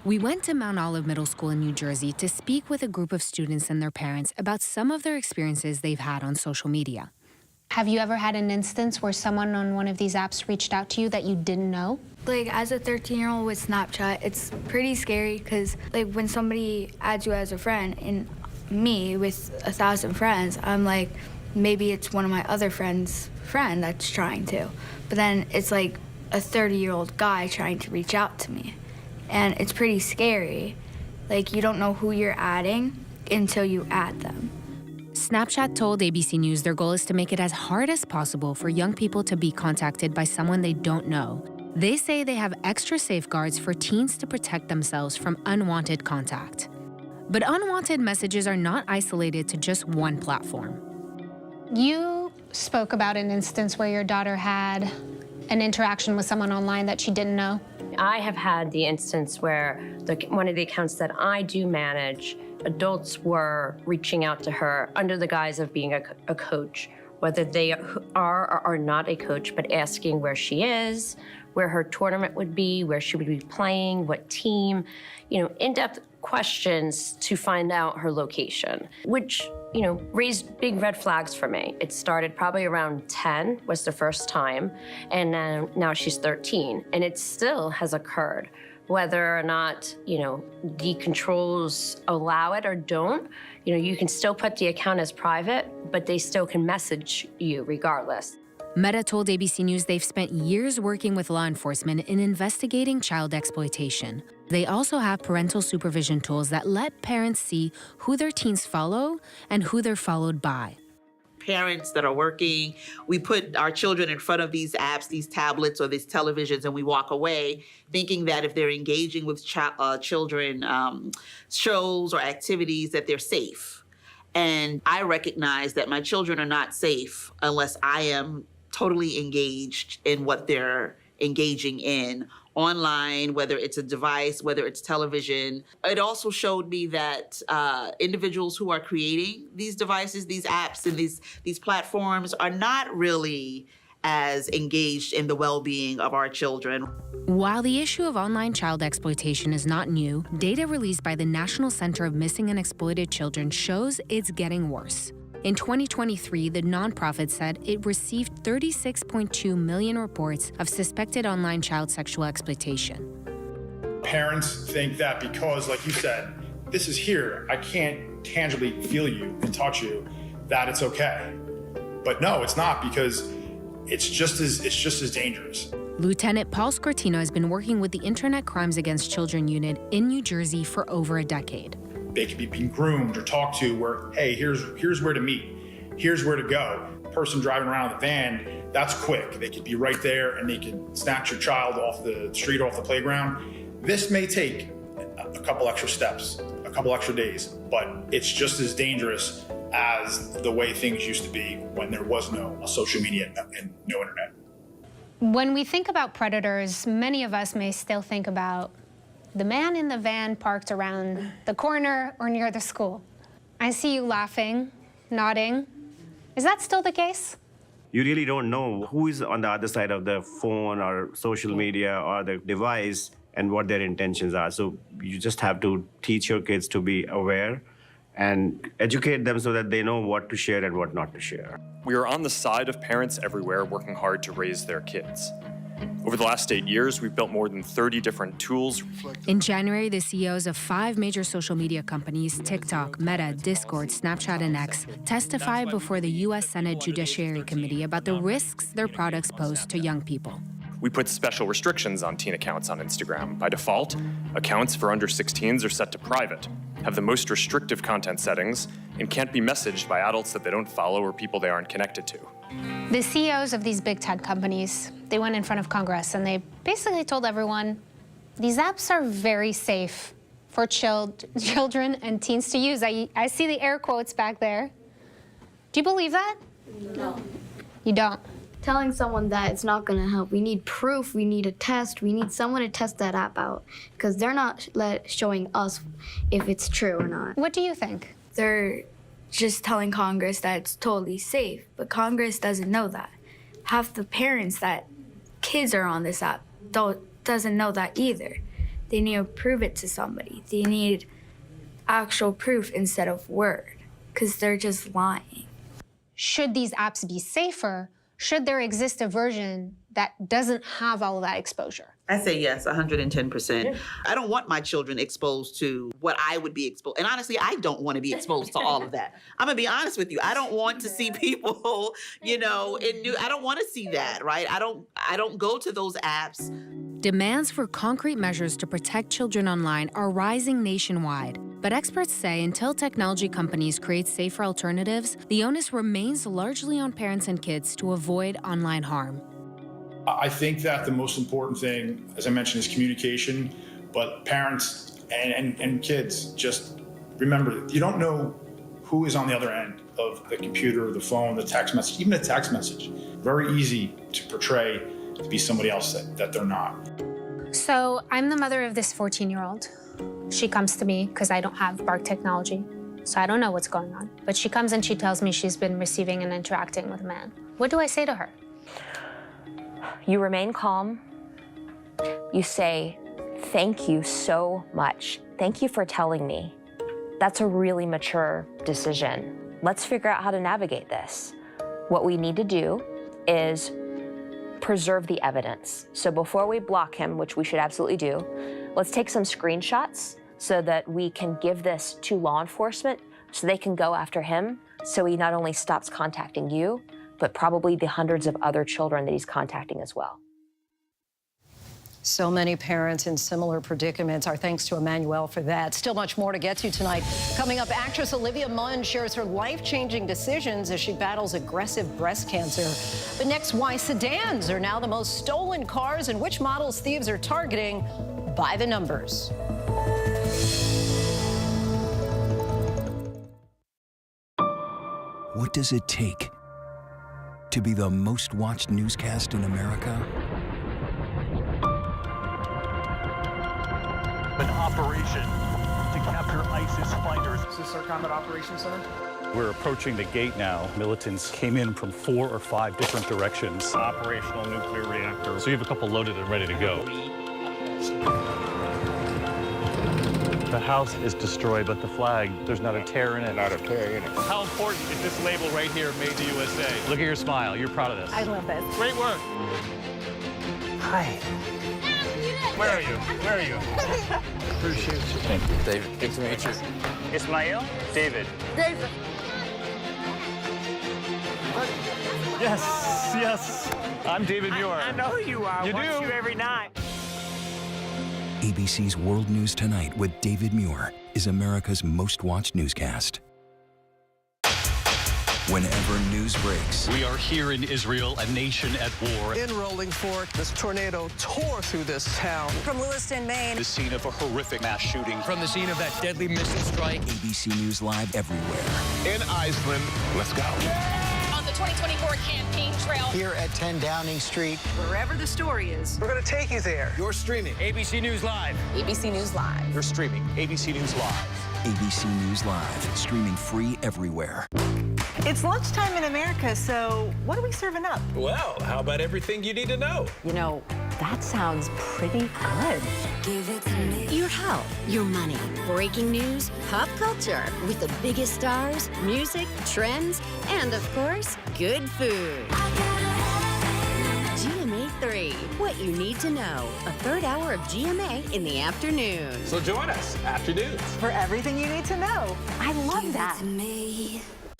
[SPEAKER 3] We went to Mount Olive Middle School in New Jersey to speak with a group of students and their parents about some of their experiences they've had on social media.
[SPEAKER 4] Have you ever had an instance where someone on one of these apps reached out to you that you didn't know?
[SPEAKER 21] Like, as a 13-year-old with Snapchat, it's pretty scary because, like, when somebody adds you as a friend, and me with 1,000 friends, I'm like, maybe it's one of my other friends' friend that's trying to. But then it's like a 30-year-old guy trying to reach out to me. And it's pretty scary. Like, you don't know who you're adding until you add them.
[SPEAKER 3] Snapchat told ABC News their goal is to make it as hard as possible for young people to be contacted by someone they don't know. They say they have extra safeguards for teens to protect themselves from unwanted contact. But unwanted messages are not isolated to just one platform.
[SPEAKER 4] You spoke about an instance where your daughter had an interaction with someone online that she didn't know.
[SPEAKER 5] I have had the instance where one of the accounts that I do manage, adults were reaching out to her under the guise of being a coach, whether they are or are not a coach, but asking where she is, where her tournament would be, where she would be playing, what team, in-depth questions to find out her location, which, raised big red flags for me. It started probably around 10 was the first time, and now she's 13, and it still has occurred. Whether or not, the controls allow it or don't, you can still put the account as private, but they still can message you regardless.
[SPEAKER 3] Meta told ABC News they've spent years working with law enforcement in investigating child exploitation. They also have parental supervision tools that let parents see who their teens follow and who they're followed by.
[SPEAKER 6] Parents that are working, we put our children in front of these apps, these tablets or these televisions, and we walk away thinking that if they're engaging with children shows or activities, that they're safe. And I recognize that my children are not safe unless I am totally engaged in what they're engaging in online, whether it's a device, whether it's television. It also showed me that individuals who are creating these devices, these apps, and these platforms are not really as engaged in the well-being of our children.
[SPEAKER 3] While the issue of online child exploitation is not new, data released by the National Center of Missing and Exploited Children shows it's getting worse. In 2023, the nonprofit said it received 36.2 million reports of suspected online child sexual exploitation.
[SPEAKER 7] Parents think that because, like you said, this is here, I can't tangibly feel you and touch you, that it's okay. But no, it's not, because it's just as dangerous.
[SPEAKER 3] Lieutenant Paul Scortino has been working with the Internet Crimes Against Children Unit in New Jersey for over a decade.
[SPEAKER 7] They could be being groomed or talked to where, hey, here's where to meet, here's where to go. Person driving around in the van, that's quick. They could be right there and they can snatch your child off the street, off the playground. This may take a couple extra steps, a couple extra days, but it's just as dangerous as the way things used to be when there was no social media and no internet.
[SPEAKER 4] When we think about predators, many of us may still think about the man in the van parked around the corner or near the school. I see you laughing, nodding. Is that still the case?
[SPEAKER 8] You really don't know who is on the other side of the phone or social media or the device and what their intentions are. So you just have to teach your kids to be aware and educate them so that they know what to share and what not to share.
[SPEAKER 9] We are on the side of parents everywhere working hard to raise their kids. Over the last 8 years, we've built more than 30 different tools.
[SPEAKER 3] In January, the CEOs of 5 major social media companies, TikTok, Meta, Discord, Snapchat, and X, testified before the U.S. Senate Judiciary Committee about the risks their products pose to young people.
[SPEAKER 9] We put special restrictions on teen accounts on Instagram. By default, accounts for under 16s are set to private, have the most restrictive content settings, and can't be messaged by adults that they don't follow or people they aren't connected to.
[SPEAKER 4] The CEOs of these big tech companies, they went in front of Congress and they basically told everyone, these apps are very safe for children and teens to use. I see the air quotes back there. Do you believe that?
[SPEAKER 21] No.
[SPEAKER 4] You don't?
[SPEAKER 21] Telling someone that it's not going to help. We need proof, we need a test, we need someone to test that app out, because they're not showing us if it's true or not.
[SPEAKER 4] What do you think?
[SPEAKER 21] They're just telling Congress that it's totally safe, but Congress doesn't know that. Half the parents that kids are on this app doesn't know that either. They need to prove it to somebody. They need actual proof instead of word, because they're just lying.
[SPEAKER 4] Should these apps be safer? Should there exist a version that doesn't have all of that exposure?
[SPEAKER 6] I say yes, 110%. Yeah. I don't want my children exposed to what I would be exposed. And honestly, I don't want to be exposed to all of that. I'm going to be honest with you. I don't want to see people, I don't want to see that, right? I don't go to those apps.
[SPEAKER 3] Demands for concrete measures to protect children online are rising nationwide. But experts say until technology companies create safer alternatives, the onus remains largely on parents and kids to avoid online harm.
[SPEAKER 7] I think that the most important thing, as I mentioned, is communication. But parents and kids, just remember, you don't know who is on the other end of the computer, the phone, the text message, even a text message. Very easy to portray to be somebody else that they're not.
[SPEAKER 4] So I'm the mother of this 14-year-old. She comes to me because I don't have Bark technology, so I don't know what's going on. But she comes and she tells me she's been receiving and interacting with a man. What do I say to her?
[SPEAKER 2] You remain calm. You say, thank you so much. Thank you for telling me. That's a really mature decision. Let's figure out how to navigate this. What we need to do is preserve the evidence. So before we block him, which we should absolutely do, let's take some screenshots so that we can give this to law enforcement so they can go after him so he not only stops contacting you, but probably the hundreds of other children that he's contacting as well.
[SPEAKER 1] So many parents in similar predicaments. Our thanks to Emmanuel for that. Still much more to get to tonight. Coming up, actress Olivia Munn shares her life-changing decisions as she battles aggressive breast cancer. But next, why sedans are now the most stolen cars and which models thieves are targeting by the numbers.
[SPEAKER 22] What does it take to be the most watched newscast in America?
[SPEAKER 10] An operation to capture ISIS fighters.
[SPEAKER 11] Is this our combat operations center?
[SPEAKER 10] We're approaching the gate now. Militants came in from 4 or 5 different directions. Operational nuclear reactor. So you have a couple loaded and ready to go. The house is destroyed, but the flag, there's not a tear in it.
[SPEAKER 26] Not a tear in it.
[SPEAKER 10] How important is this label right here, Made in the USA? Look at your smile. You're proud of this.
[SPEAKER 4] I love this.
[SPEAKER 10] Great work. Hi. Where are you? Where are you?
[SPEAKER 26] Appreciate you.
[SPEAKER 10] Thank you, David. Good to meet you. Ismail? David.
[SPEAKER 28] David.
[SPEAKER 10] Yes, yes. I'm David Muir.
[SPEAKER 28] I know who you are.
[SPEAKER 10] You
[SPEAKER 28] Watch
[SPEAKER 10] do?
[SPEAKER 28] you every night.
[SPEAKER 22] ABC's World News Tonight with David Muir is America's most watched newscast. Whenever news breaks,
[SPEAKER 10] we are here in Israel, a nation at war.
[SPEAKER 26] In Rolling Fork, this tornado tore through this town.
[SPEAKER 28] From Lewiston, Maine.
[SPEAKER 10] The scene of a horrific mass shooting. From the scene of that deadly missile strike.
[SPEAKER 22] ABC News Live everywhere.
[SPEAKER 27] In Iceland, let's go.
[SPEAKER 28] On the 2024 campaign trail.
[SPEAKER 12] Here at 10 Downing Street.
[SPEAKER 28] Wherever the story is.
[SPEAKER 26] We're going to take you there.
[SPEAKER 10] You're streaming ABC News Live.
[SPEAKER 28] ABC News Live.
[SPEAKER 10] You're streaming ABC News Live.
[SPEAKER 22] ABC News Live, streaming free everywhere.
[SPEAKER 28] It's lunchtime in America, so what are we serving up?
[SPEAKER 27] Well, how about everything you need to know?
[SPEAKER 28] You know, that sounds pretty good.
[SPEAKER 30] Give it to me. Your health, your money, breaking news, pop culture, with the biggest stars, music, trends, and of course, good food. GMA 3. What you need to know. A third hour of GMA in the afternoon.
[SPEAKER 27] So join us, afternoons.
[SPEAKER 30] For everything you need to know. I love that.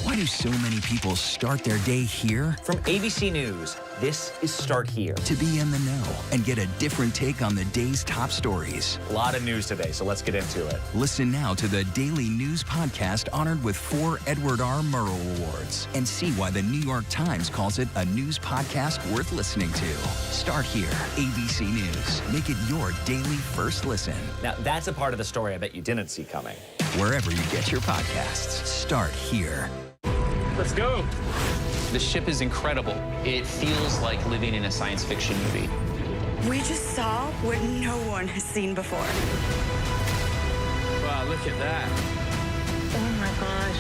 [SPEAKER 22] Why do so many people start their day here?
[SPEAKER 11] From ABC News, this is Start Here.
[SPEAKER 22] To be in the know and get a different take on the day's top stories.
[SPEAKER 11] A lot of news today, so let's get into it.
[SPEAKER 22] Listen now to the Daily News Podcast honored with 4 Edward R. Murrow Awards and see why the New York Times calls it a news podcast worth listening to. Start Here, ABC News. Make it your daily first listen.
[SPEAKER 11] Now, that's a part of the story I bet you didn't see coming.
[SPEAKER 22] Wherever you get your podcasts, Start Here.
[SPEAKER 27] Let's go.
[SPEAKER 13] The ship is incredible. It feels like living in a science fiction movie.
[SPEAKER 14] We just saw what no one has seen before.
[SPEAKER 27] Wow, look at that.
[SPEAKER 14] Oh my gosh.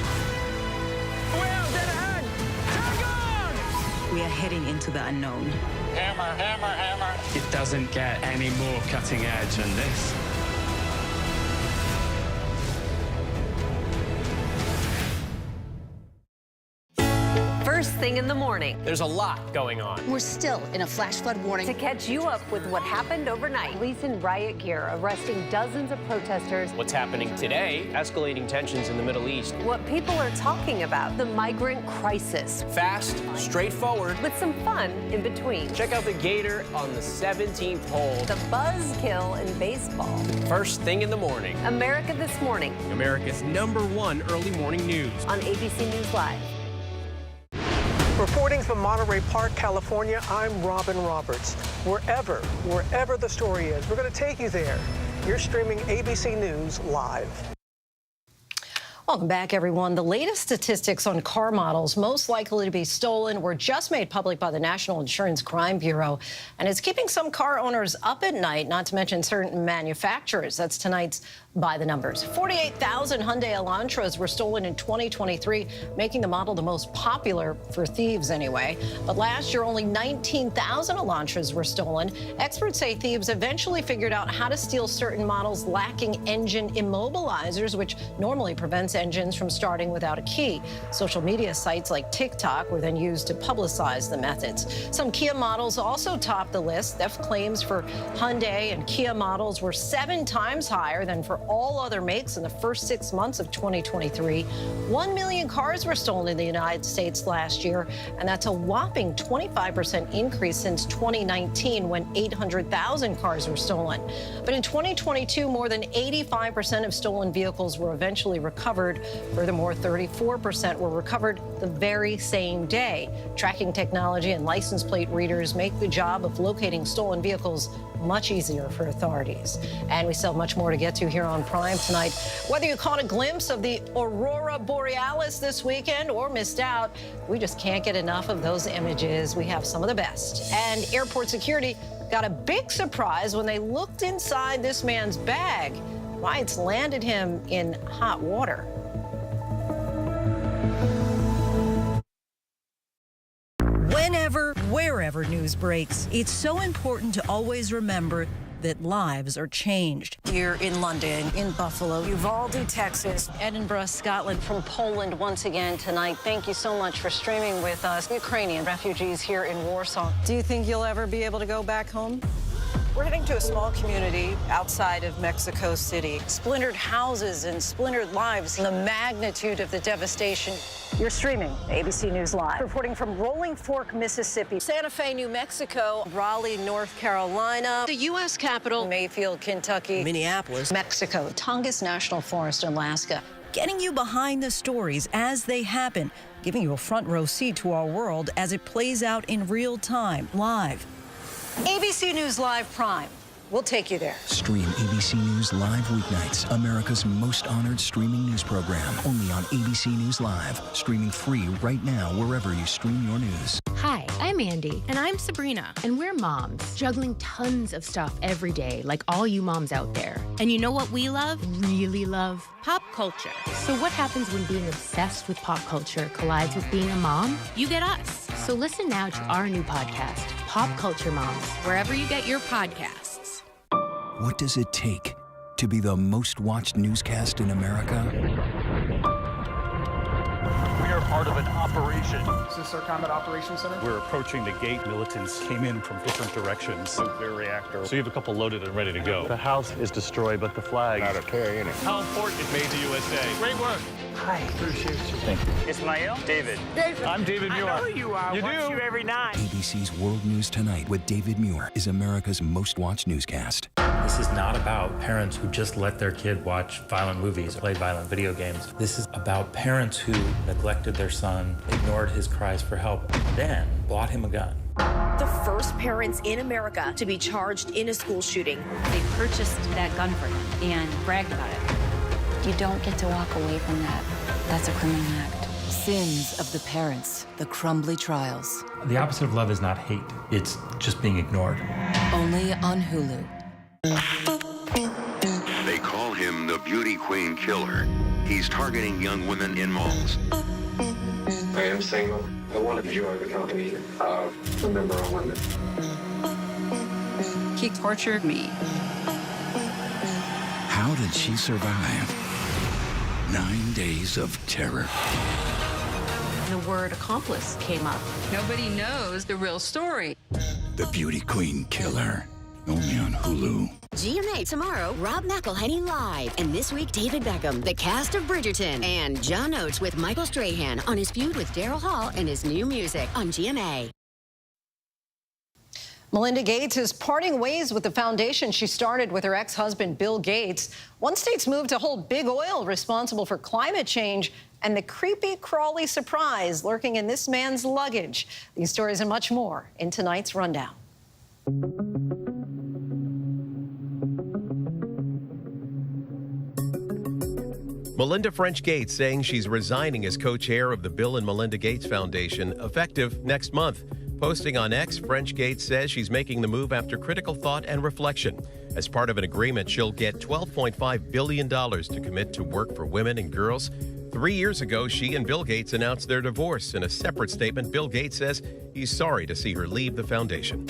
[SPEAKER 27] Well, dead ahead. Tag on!
[SPEAKER 14] We are heading into the unknown.
[SPEAKER 27] Hammer, hammer, hammer.
[SPEAKER 10] It doesn't get any more cutting edge than this.
[SPEAKER 15] First thing in the morning.
[SPEAKER 27] There's a lot going on.
[SPEAKER 14] We're still in a flash flood warning.
[SPEAKER 15] To catch you up with what happened overnight. Police in riot gear arresting dozens of protesters.
[SPEAKER 27] What's happening today? Escalating tensions in the Middle East.
[SPEAKER 15] What people are talking about. The migrant crisis.
[SPEAKER 27] Fast, straightforward.
[SPEAKER 15] With some fun in between.
[SPEAKER 27] Check out the Gator on the 17th hole.
[SPEAKER 15] The buzzkill in baseball.
[SPEAKER 27] First thing in the morning.
[SPEAKER 15] America This Morning.
[SPEAKER 27] America's #1 early morning news.
[SPEAKER 15] On ABC News Live.
[SPEAKER 26] Reporting from Monterey Park, California, I'm Robin Roberts. Wherever the story is, we're going to take you there. You're streaming ABC News Live.
[SPEAKER 1] Welcome back, everyone. The latest statistics on car models most likely to be stolen were just made public by the National Insurance Crime Bureau, and it's keeping some car owners up at night, not to mention certain manufacturers. That's tonight's By the Numbers. 48,000 Hyundai Elantras were stolen in 2023, making the model the most popular for thieves anyway. But last year, only 19,000 Elantras were stolen. Experts say thieves eventually figured out how to steal certain models lacking engine immobilizers, which normally prevents engines from starting without a key. Social media sites like TikTok were then used to publicize the methods. Some Kia models also topped the list. Theft claims for Hyundai and Kia models were 7 times higher than for all other makes in the first 6 months of 2023. 1 million cars were stolen in the United States last year, and that's a whopping 25% increase since 2019, when 800,000 cars were stolen. But in 2022, more than 85% of stolen vehicles were eventually recovered. Furthermore, 34% were recovered the very same day. Tracking technology and license plate readers make the job of locating stolen vehicles much easier for authorities. And we still have much more to get to here on Prime tonight. Whether you caught a glimpse of the Aurora Borealis this weekend or missed out, we just can't get enough of those images. We have some of the best. And airport security got a big surprise when they looked inside this man's bag. Why it's landed him in hot water.
[SPEAKER 16] Whenever, wherever news breaks, it's so important to always remember that lives are changed. Here in London, in Buffalo, Uvalde, Texas,
[SPEAKER 1] Edinburgh, Scotland, from Poland once again tonight. Thank you so much for streaming with us. Ukrainian refugees here in Warsaw. Do you think you'll ever be able to go back home? We're heading to a small community outside of Mexico City. Splintered houses and splintered lives. The magnitude of the devastation. You're streaming ABC News Live. Reporting from Rolling Fork, Mississippi, Santa Fe, New Mexico, Raleigh, North Carolina, the U.S. Capitol, Mayfield, Kentucky, Minneapolis, Mexico, Tongass National Forest, Alaska.
[SPEAKER 16] Getting you behind the stories as they happen, giving you a front row seat to our world as it plays out in real time, live.
[SPEAKER 1] ABC News Live Prime. We'll take you there.
[SPEAKER 22] Stream ABC News Live weeknights, America's most honored streaming news program, only on ABC News Live. Streaming free right now wherever you stream your news.
[SPEAKER 3] Hi, I'm Andy. And I'm Sabrina. And we're moms, juggling tons of stuff every day, like all you moms out there. And you know what we love? Really love? Pop culture. So what happens when being obsessed with pop culture collides with being a mom? You get us. So listen now to our new podcast, Pop Culture Moms, wherever you get your podcasts.
[SPEAKER 22] What does it take to be the most watched newscast in America?
[SPEAKER 26] We are
[SPEAKER 10] part of an operation.
[SPEAKER 26] Is this our combat operations center?
[SPEAKER 10] We're approaching the gate. Militants came in from different directions. Nuclear reactor. So you have a couple loaded and ready to go. The house is destroyed, but the flag.
[SPEAKER 5] Not a tear in it.
[SPEAKER 10] How important it made the USA.
[SPEAKER 5] Great work.
[SPEAKER 26] Hi. Appreciate you.
[SPEAKER 10] Thank you.
[SPEAKER 5] Ismail?
[SPEAKER 10] David. I'm David Muir.
[SPEAKER 5] I know who you are.
[SPEAKER 10] You
[SPEAKER 5] Watch
[SPEAKER 10] do?
[SPEAKER 5] you every night.
[SPEAKER 22] ABC's World News Tonight with David Muir is America's most watched newscast.
[SPEAKER 8] This is not about parents who just let their kid watch violent movies, play violent video games. This is about parents who neglected their son, ignored his cries for help, then bought him a gun.
[SPEAKER 17] The first parents in America to be charged in a school shooting.
[SPEAKER 18] They purchased that gun for him and bragged about it.
[SPEAKER 19] You don't get to walk away from that. That's a criminal act.
[SPEAKER 20] Sins of the parents, the Crumbly Trials.
[SPEAKER 8] The opposite of love is not hate. It's just being ignored.
[SPEAKER 20] Only on Hulu.
[SPEAKER 23] They call him the Beauty Queen Killer. He's targeting young women in malls.
[SPEAKER 24] I am single. I want to enjoy the company of a member of women.
[SPEAKER 19] He tortured me.
[SPEAKER 22] How did she survive 9 days of terror?
[SPEAKER 19] The word accomplice came up. Nobody knows the real story.
[SPEAKER 22] The Beauty Queen Killer. Only on Hulu.
[SPEAKER 30] GMA tomorrow, Rob McElhenney live. And this week, David Beckham, the cast of Bridgerton, and John Oates with Michael Strahan on his feud with Daryl Hall and his new music on GMA.
[SPEAKER 1] Melinda Gates is parting ways with the foundation she started with her ex-husband, Bill Gates. One state's moved to hold big oil responsible for climate change and the creepy, crawly surprise lurking in this man's luggage. These stories and much more in tonight's Rundown.
[SPEAKER 25] Melinda French Gates saying she's resigning as co-chair of the Bill and Melinda Gates Foundation, effective next month. Posting on X, French Gates says she's making the move after critical thought and reflection. As part of an agreement, she'll get $12.5 billion to commit to work for women and girls. 3 years ago, she and Bill Gates announced their divorce. In a separate statement, Bill Gates says he's sorry to see her leave the foundation.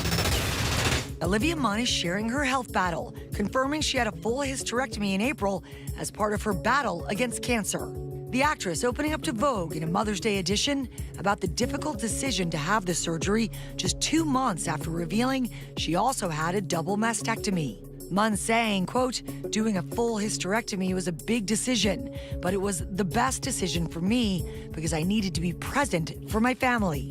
[SPEAKER 29] Olivia Munn is sharing her health battle, confirming she had a full hysterectomy in April as part of her battle against cancer. The actress opening up to Vogue in a Mother's Day edition about the difficult decision to have the surgery just 2 months after revealing she also had a double mastectomy. Munn saying, quote, doing a full hysterectomy was a big decision, but it was the best decision for me because I needed to be present for my family.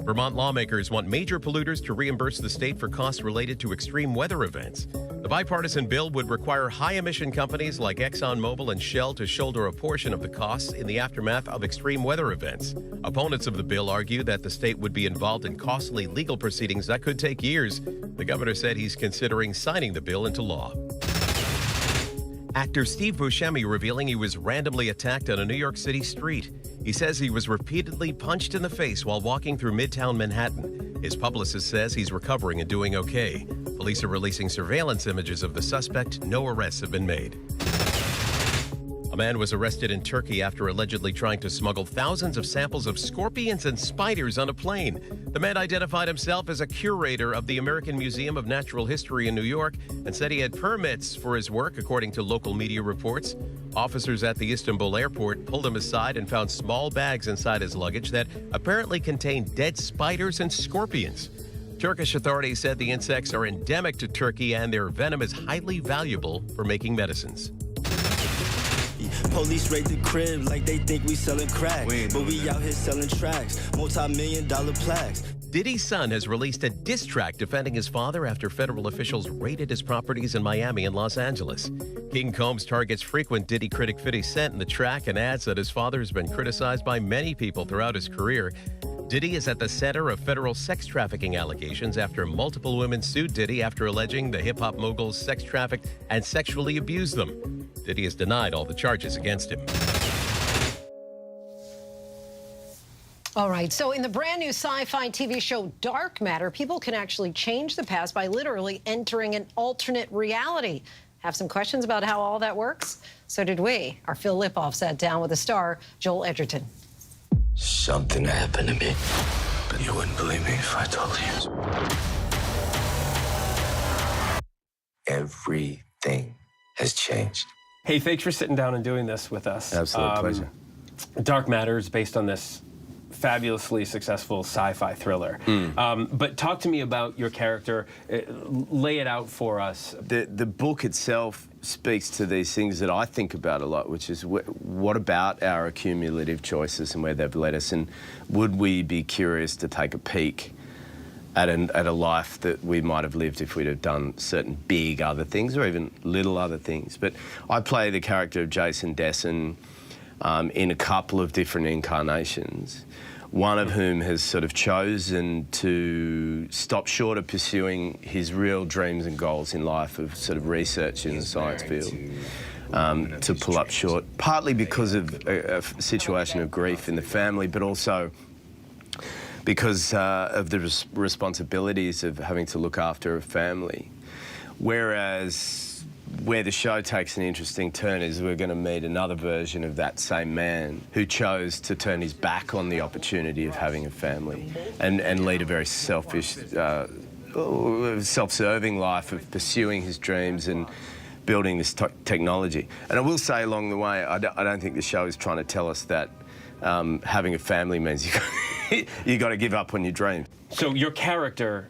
[SPEAKER 25] Vermont lawmakers want major polluters to reimburse the state for costs related to extreme weather events. The bipartisan bill would require high-emission companies like ExxonMobil and Shell to shoulder a portion of the costs in the aftermath of extreme weather events. Opponents of the bill argue that the state would be involved in costly legal proceedings that could take years. The governor said he's considering signing the bill into law. Actor Steve Buscemi revealing he was randomly attacked on a New York City street. He says he was repeatedly punched in the face while walking through Midtown Manhattan. His publicist says he's recovering and doing okay. Police are releasing surveillance images of the suspect. No arrests have been made. A man was arrested in Turkey after allegedly trying to smuggle thousands of samples of scorpions and spiders on a plane. The man identified himself as a curator of the American Museum of Natural History in New York and said he had permits for his work, according to local media reports. Officers at the Istanbul airport pulled him aside and found small bags inside his luggage that apparently contained dead spiders and scorpions. Turkish authorities said the insects are endemic to Turkey and their venom is highly valuable for making medicines.
[SPEAKER 31] Police raid the crib like they think we selling crack, but we out here selling tracks, multi-million-dollar plaques.
[SPEAKER 25] Diddy's son has released a diss track defending his father after federal officials raided his properties in Miami and Los Angeles. King Combs targets frequent Diddy critic 50 Cent in the track and adds that his father has been criticized by many people throughout his career. Diddy is at the center of federal sex trafficking allegations after multiple women sued Diddy after alleging the hip-hop moguls sex trafficked and sexually abused them. Diddy has denied all the charges against him.
[SPEAKER 1] All right, so in the brand new sci-fi TV show Dark Matter, people can actually change the past by literally entering an alternate reality. Have some questions about how all that works? So did we. Our Phil Lipoff sat down with the star, Joel Edgerton.
[SPEAKER 32] Something happened to me, but you wouldn't believe me if I told you. Everything has changed.
[SPEAKER 27] Hey, thanks for sitting down and doing this with us.
[SPEAKER 32] Absolute pleasure.
[SPEAKER 27] Dark Matter is based on this fabulously successful sci-fi thriller. But talk to me about your character. Lay it out for us.
[SPEAKER 2] The book itself speaks to these things that I think about a lot, which is what about our accumulative choices and where they've led us, and would we be curious to take a peek at a life that we might have lived if we'd have done certain big other things or even little other things. But I play the character of Jason Dessen in a couple of different incarnations, one of whom has sort of chosen to stop short of pursuing his real dreams and goals in life of sort of research in the science field, to pull up short, partly because of a situation of grief in the family, but also because of the responsibilities of having to look after a family. Whereas where the show takes an interesting turn is we're going to meet another version of that same man who chose to turn his back on the opportunity of having a family and lead a very selfish, self-serving life of pursuing his dreams and building this technology. And I will say along the way, I don't think the show is trying to tell us that having a family means you got to give up on your dreams.
[SPEAKER 27] So your character,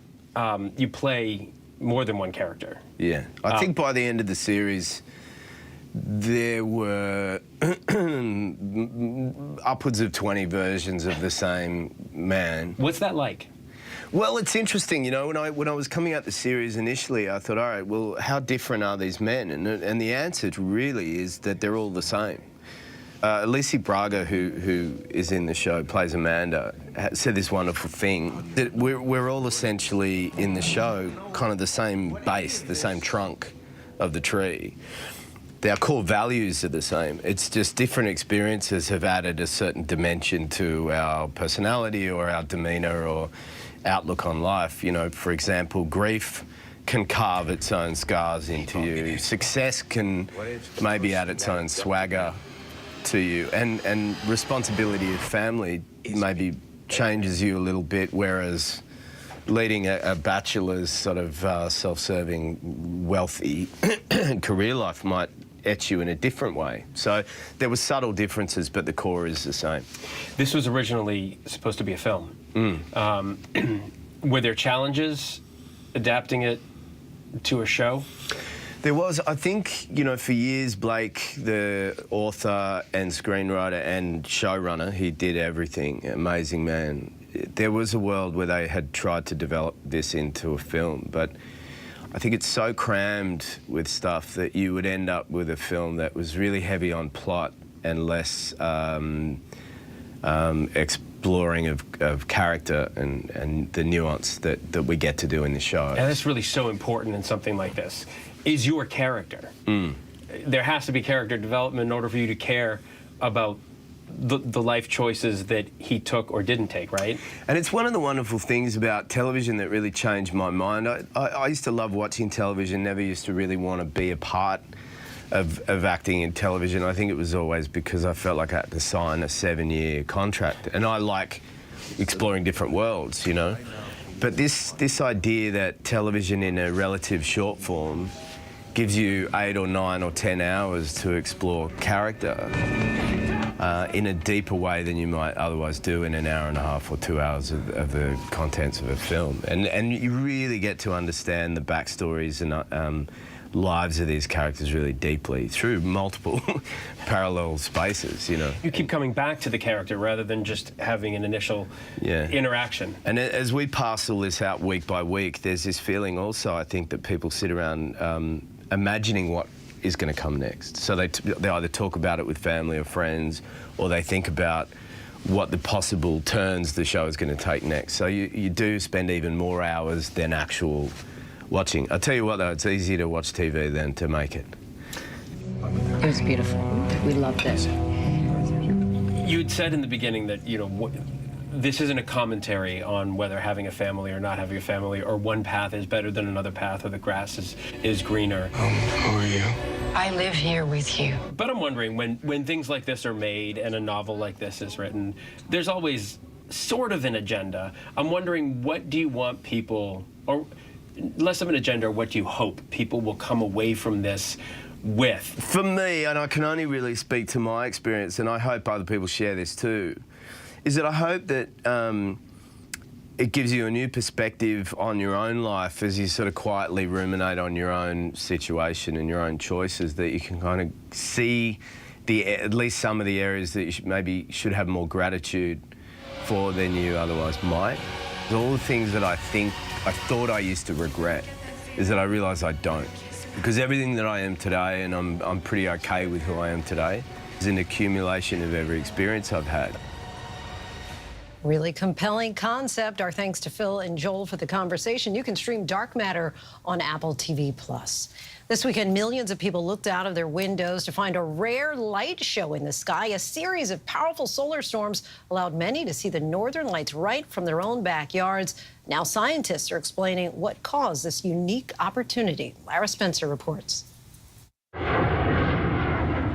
[SPEAKER 27] you play more than one character.
[SPEAKER 2] Yeah. I think by the end of the series, there were upwards of 20 versions of the same man.
[SPEAKER 27] What's that like?
[SPEAKER 2] Well, it's interesting, you know, when I was coming out the series initially, I thought, all right, well, how different are these men? And the answer really is that they're all the same. Alicia Braga, who is in the show, plays Amanda, said this wonderful thing, that we're all essentially in the show kind of the same base, the same trunk of the tree. Our core values are the same. It's just different experiences have added a certain dimension to our personality or our demeanour or outlook on life. You know, for example, grief can carve its own scars into you. Success can maybe add its own swagger to you, and responsibility of family maybe changes you a little bit, whereas leading a bachelor's sort of self-serving, wealthy career life might etch you in a different way. So there were subtle differences, but the core is the same.
[SPEAKER 27] This was originally supposed to be a film. Were there challenges adapting it to a show?
[SPEAKER 2] There was. I think, you know, for years, Blake, the author and screenwriter and showrunner, he did everything, amazing man. There was a world where they had tried to develop this into a film, but I think it's so crammed with stuff that you would end up with a film that was really heavy on plot and less exploring of character and the nuance that we get to do in the show.
[SPEAKER 27] And that's really so important in something like this. Is your character. There has to be character development in order for you to care about the life choices that he took or didn't take, right?
[SPEAKER 2] And it's one of the wonderful things about television that really changed my mind. I used to love watching television, never used to really want to be a part of acting in television. I think it was always because I felt like I had to sign a 7-year contract. And I like exploring different worlds, you know? But this idea that television in a relative short form gives you 8 or 9 or 10 hours to explore character in a deeper way than you might otherwise do in an hour and a half or 2 hours of the contents of a film. And you really get to understand the backstories and lives of these characters really deeply through multiple parallel spaces, you know.
[SPEAKER 27] You keep coming back to the character rather than just having an initial interaction.
[SPEAKER 2] And as we parcel this out week by week, there's this feeling also, I think, that people sit around imagining what is going to come next. So they either talk about it with family or friends, or they think about what the possible turns the show is going to take next. So you do spend even more hours than actual watching. I'll tell you what, though, it's easier to watch TV than to make it.
[SPEAKER 18] It was beautiful. We loved it.
[SPEAKER 27] You'd said in the beginning that, you know, this isn't a commentary on whether having a family or not having a family, or one path is better than another path, or the grass is greener.
[SPEAKER 32] Who are you?
[SPEAKER 19] I live here with you.
[SPEAKER 27] But I'm wondering, when things like this are made and a novel like this is written, there's always sort of an agenda. I'm wondering, what do you want people, or less of an agenda, what do you hope people will come away from this with?
[SPEAKER 2] For me, and I can only really speak to my experience, and I hope other people share this too, is that I hope that it gives you a new perspective on your own life as you sort of quietly ruminate on your own situation and your own choices, that you can kind of see at least some of the areas that you maybe should have more gratitude for than you otherwise might. All the things that I thought I used to regret is that I realise I don't. Because everything that I am today, and I'm pretty okay with who I am today, is an accumulation of every experience I've had.
[SPEAKER 1] Really compelling concept. Our thanks to Phil and Joel for the conversation. You can stream Dark Matter on Apple TV+. This weekend, millions of people looked out of their windows to find a rare light show in the sky. A series of powerful solar storms allowed many to see the northern lights right from their own backyards. Now scientists are explaining what caused this unique opportunity. Lara Spencer reports.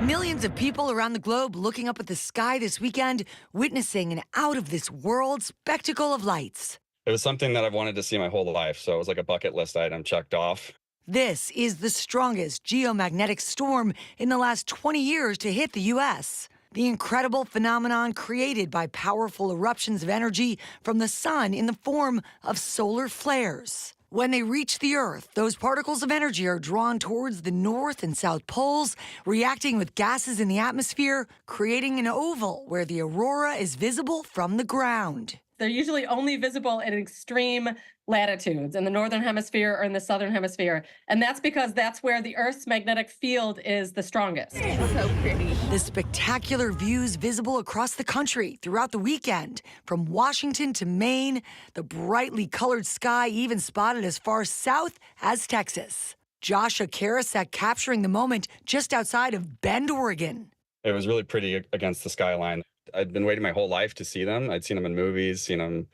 [SPEAKER 29] Millions of people around the globe looking up at the sky this weekend, witnessing an out-of-this-world spectacle of lights.
[SPEAKER 4] It was something that I've wanted to see my whole life, so it was like a bucket list item checked off.
[SPEAKER 29] This is the strongest geomagnetic storm in the last 20 years to hit the U.S. The incredible phenomenon created by powerful eruptions of energy from the sun in the form of solar flares. When they reach the Earth, those particles of energy are drawn towards the north and south poles, reacting with gases in the atmosphere, creating an oval where the aurora is visible from the ground.
[SPEAKER 5] They're usually only visible at extreme latitudes in the northern hemisphere or in the southern hemisphere. And that's because that's where the Earth's magnetic field is the strongest. It's so pretty.
[SPEAKER 29] The spectacular views visible across the country throughout the weekend. From Washington to Maine, the brightly colored sky even spotted as far south as Texas. Josh Akira sat capturing the moment just outside of Bend, Oregon.
[SPEAKER 4] It was really pretty against the skyline. I'd been waiting my whole life to see them. I'd seen them in movies, seen them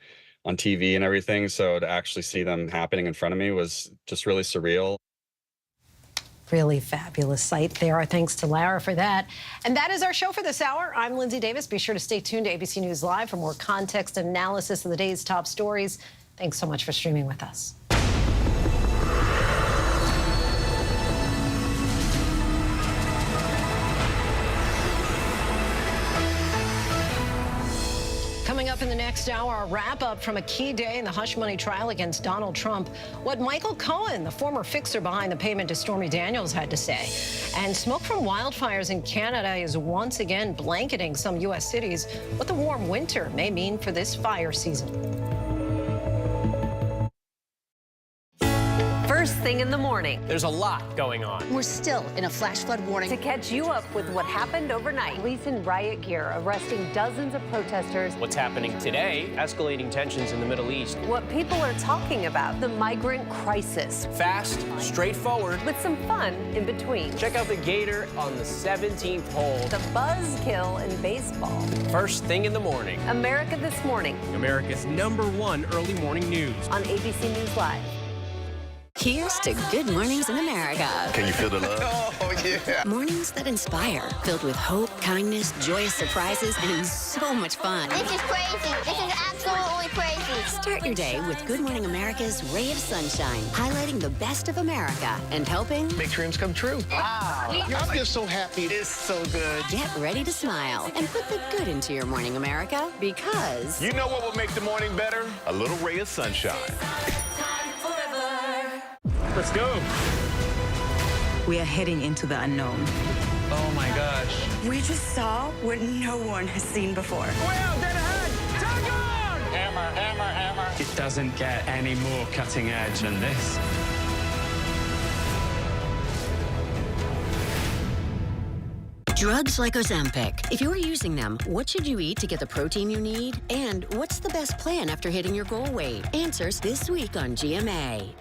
[SPEAKER 4] on TV and everything. So to actually see them happening in front of me was just really surreal.
[SPEAKER 1] Really fabulous sight there. Our thanks to Lara for that. And that is our show for this hour. I'm Lindsay Davis. Be sure to stay tuned to ABC News Live for more context and analysis of the day's top stories. Thanks so much for streaming with us. Coming up in the next hour, a wrap-up from a key day in the hush money trial against Donald Trump. What Michael Cohen, the former fixer behind the payment to Stormy Daniels, had to say. And smoke from wildfires in Canada is once again blanketing some U.S. cities. What the warm winter may mean for this fire season.
[SPEAKER 6] First thing in the morning.
[SPEAKER 7] There's a lot going on.
[SPEAKER 6] We're still in a flash flood warning. To catch you up with what happened overnight. Police in riot gear arresting dozens of protesters.
[SPEAKER 7] What's happening today? Escalating tensions in the Middle East.
[SPEAKER 6] What people are talking about. The migrant crisis.
[SPEAKER 7] Fast, straightforward.
[SPEAKER 6] With some fun in between.
[SPEAKER 7] Check out the Gator on the 17th hole.
[SPEAKER 6] The buzzkill in baseball.
[SPEAKER 7] First thing in the morning.
[SPEAKER 6] America This Morning.
[SPEAKER 7] America's #1 early morning news.
[SPEAKER 6] On ABC News Live.
[SPEAKER 30] Here's to Good Mornings in America.
[SPEAKER 23] Can you feel the love? Oh, yeah.
[SPEAKER 30] Mornings that inspire, filled with hope, kindness, joyous surprises, and so much fun.
[SPEAKER 9] This is crazy. This is absolutely crazy.
[SPEAKER 30] Start your day with Good Morning America's Ray of Sunshine, highlighting the best of America and helping
[SPEAKER 23] make dreams come true. Wow. I'm just so happy. It's so good.
[SPEAKER 30] Get ready to smile and put the good into your morning, America, because
[SPEAKER 23] you know what will make the morning better? A little ray of sunshine.
[SPEAKER 27] Let's go.
[SPEAKER 11] We are heading into the unknown.
[SPEAKER 27] Oh my gosh.
[SPEAKER 11] We just saw what no one has seen before.
[SPEAKER 27] Well, dead ahead. Tag on! Hammer, hammer, hammer.
[SPEAKER 12] It doesn't get any more cutting edge than this.
[SPEAKER 30] drugs like Ozempic. If you're using them, what should you eat to get the protein you need? And what's the best plan after hitting your goal weight? Answers this week on GMA.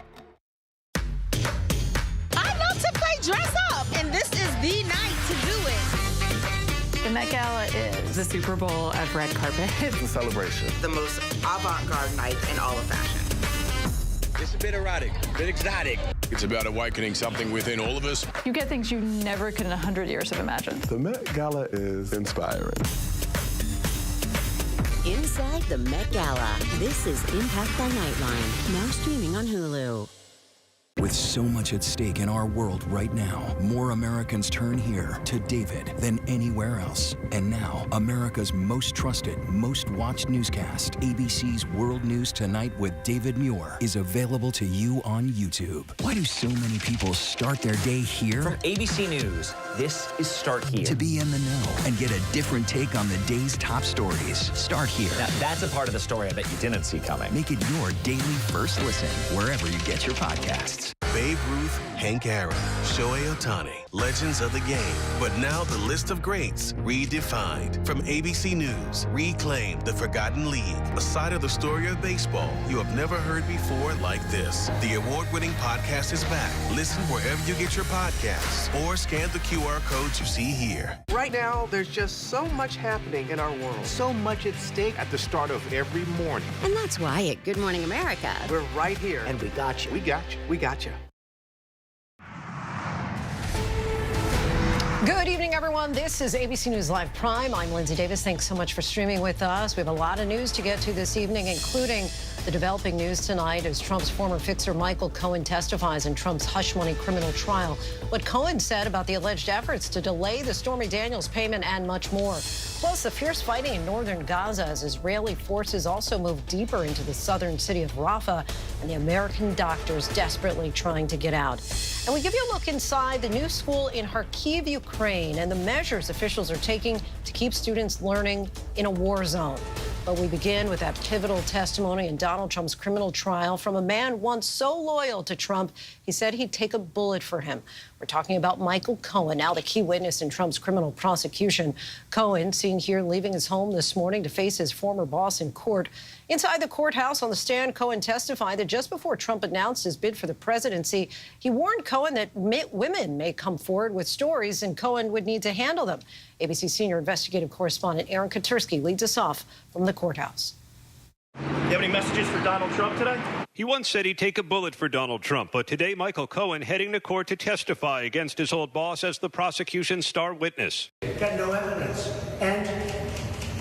[SPEAKER 13] I love to play dress up, and this is the night to do it.
[SPEAKER 14] The Met Gala is the Super Bowl of red carpet.
[SPEAKER 23] It's a celebration.
[SPEAKER 13] The most avant-garde night in all of fashion.
[SPEAKER 15] It's a bit erotic, a bit exotic.
[SPEAKER 21] It's about awakening something within all of us.
[SPEAKER 14] You get things you never could in 100 years have imagined.
[SPEAKER 23] The Met Gala is inspiring.
[SPEAKER 30] Inside the Met Gala. This is Impact by Nightline, now streaming on Hulu.
[SPEAKER 3] With so much at stake in our world right now, more Americans turn here to David than anywhere else. And now, America's most trusted, most watched newscast, ABC's World News Tonight with David Muir, is available to you on YouTube. Why do so many people start their day here?
[SPEAKER 8] From ABC News, this is Start Here.
[SPEAKER 3] To be in the know and get a different take on the day's top stories. Start here.
[SPEAKER 8] Now, that's a part of the story I bet you didn't see coming.
[SPEAKER 3] Make it your daily first listen, wherever you get your podcasts.
[SPEAKER 10] Babe Ruth, Hank Aaron, Shohei Ohtani, legends of the game. But now the list of greats redefined. From ABC News, Reclaim the Forgotten League, a side of the story of baseball you have never heard before like this. The award-winning podcast is back. Listen wherever you get your podcasts or scan the QR codes you see here.
[SPEAKER 16] Right now, there's just so much happening in our world. So much at stake at the start of every morning.
[SPEAKER 30] And that's why at Good Morning America,
[SPEAKER 16] we're right here. And we got you. We got you. We got you.
[SPEAKER 1] Good evening, everyone. This is ABC News Live Prime. I'm Lindsay Davis. Thanks so much for streaming with us. We have a lot of news to get to this evening, including the developing news tonight as Trump's former fixer Michael Cohen testifies in Trump's hush money criminal trial. What Cohen said about the alleged efforts to delay the Stormy Daniels payment and much more. Plus, the fierce fighting in northern Gaza as Israeli forces also move deeper into the southern city of Rafah, and the American doctors desperately trying to get out. And we give you a look inside the new school in Kharkiv, Ukraine, and the measures officials are taking to keep students learning in a war zone. But we begin with that pivotal testimony in Donald Trump's criminal trial from a man once so loyal to Trump, he said he'd take a bullet for him. We're talking about Michael Cohen, now the key witness in Trump's criminal prosecution. Cohen, seen here leaving his home this morning to face his former boss in court. Inside the courthouse on the stand, Cohen testified that just before Trump announced his bid for the presidency, he warned Cohen that women may come forward with stories and Cohen would need to handle them. ABC senior investigative correspondent Aaron Katursky leads us off from the courthouse.
[SPEAKER 17] Do you have any messages for Donald Trump today?
[SPEAKER 20] He once said he'd take a bullet for Donald Trump, but today Michael Cohen heading to court to testify against his old boss as the prosecution's star witness.
[SPEAKER 22] Got no evidence, and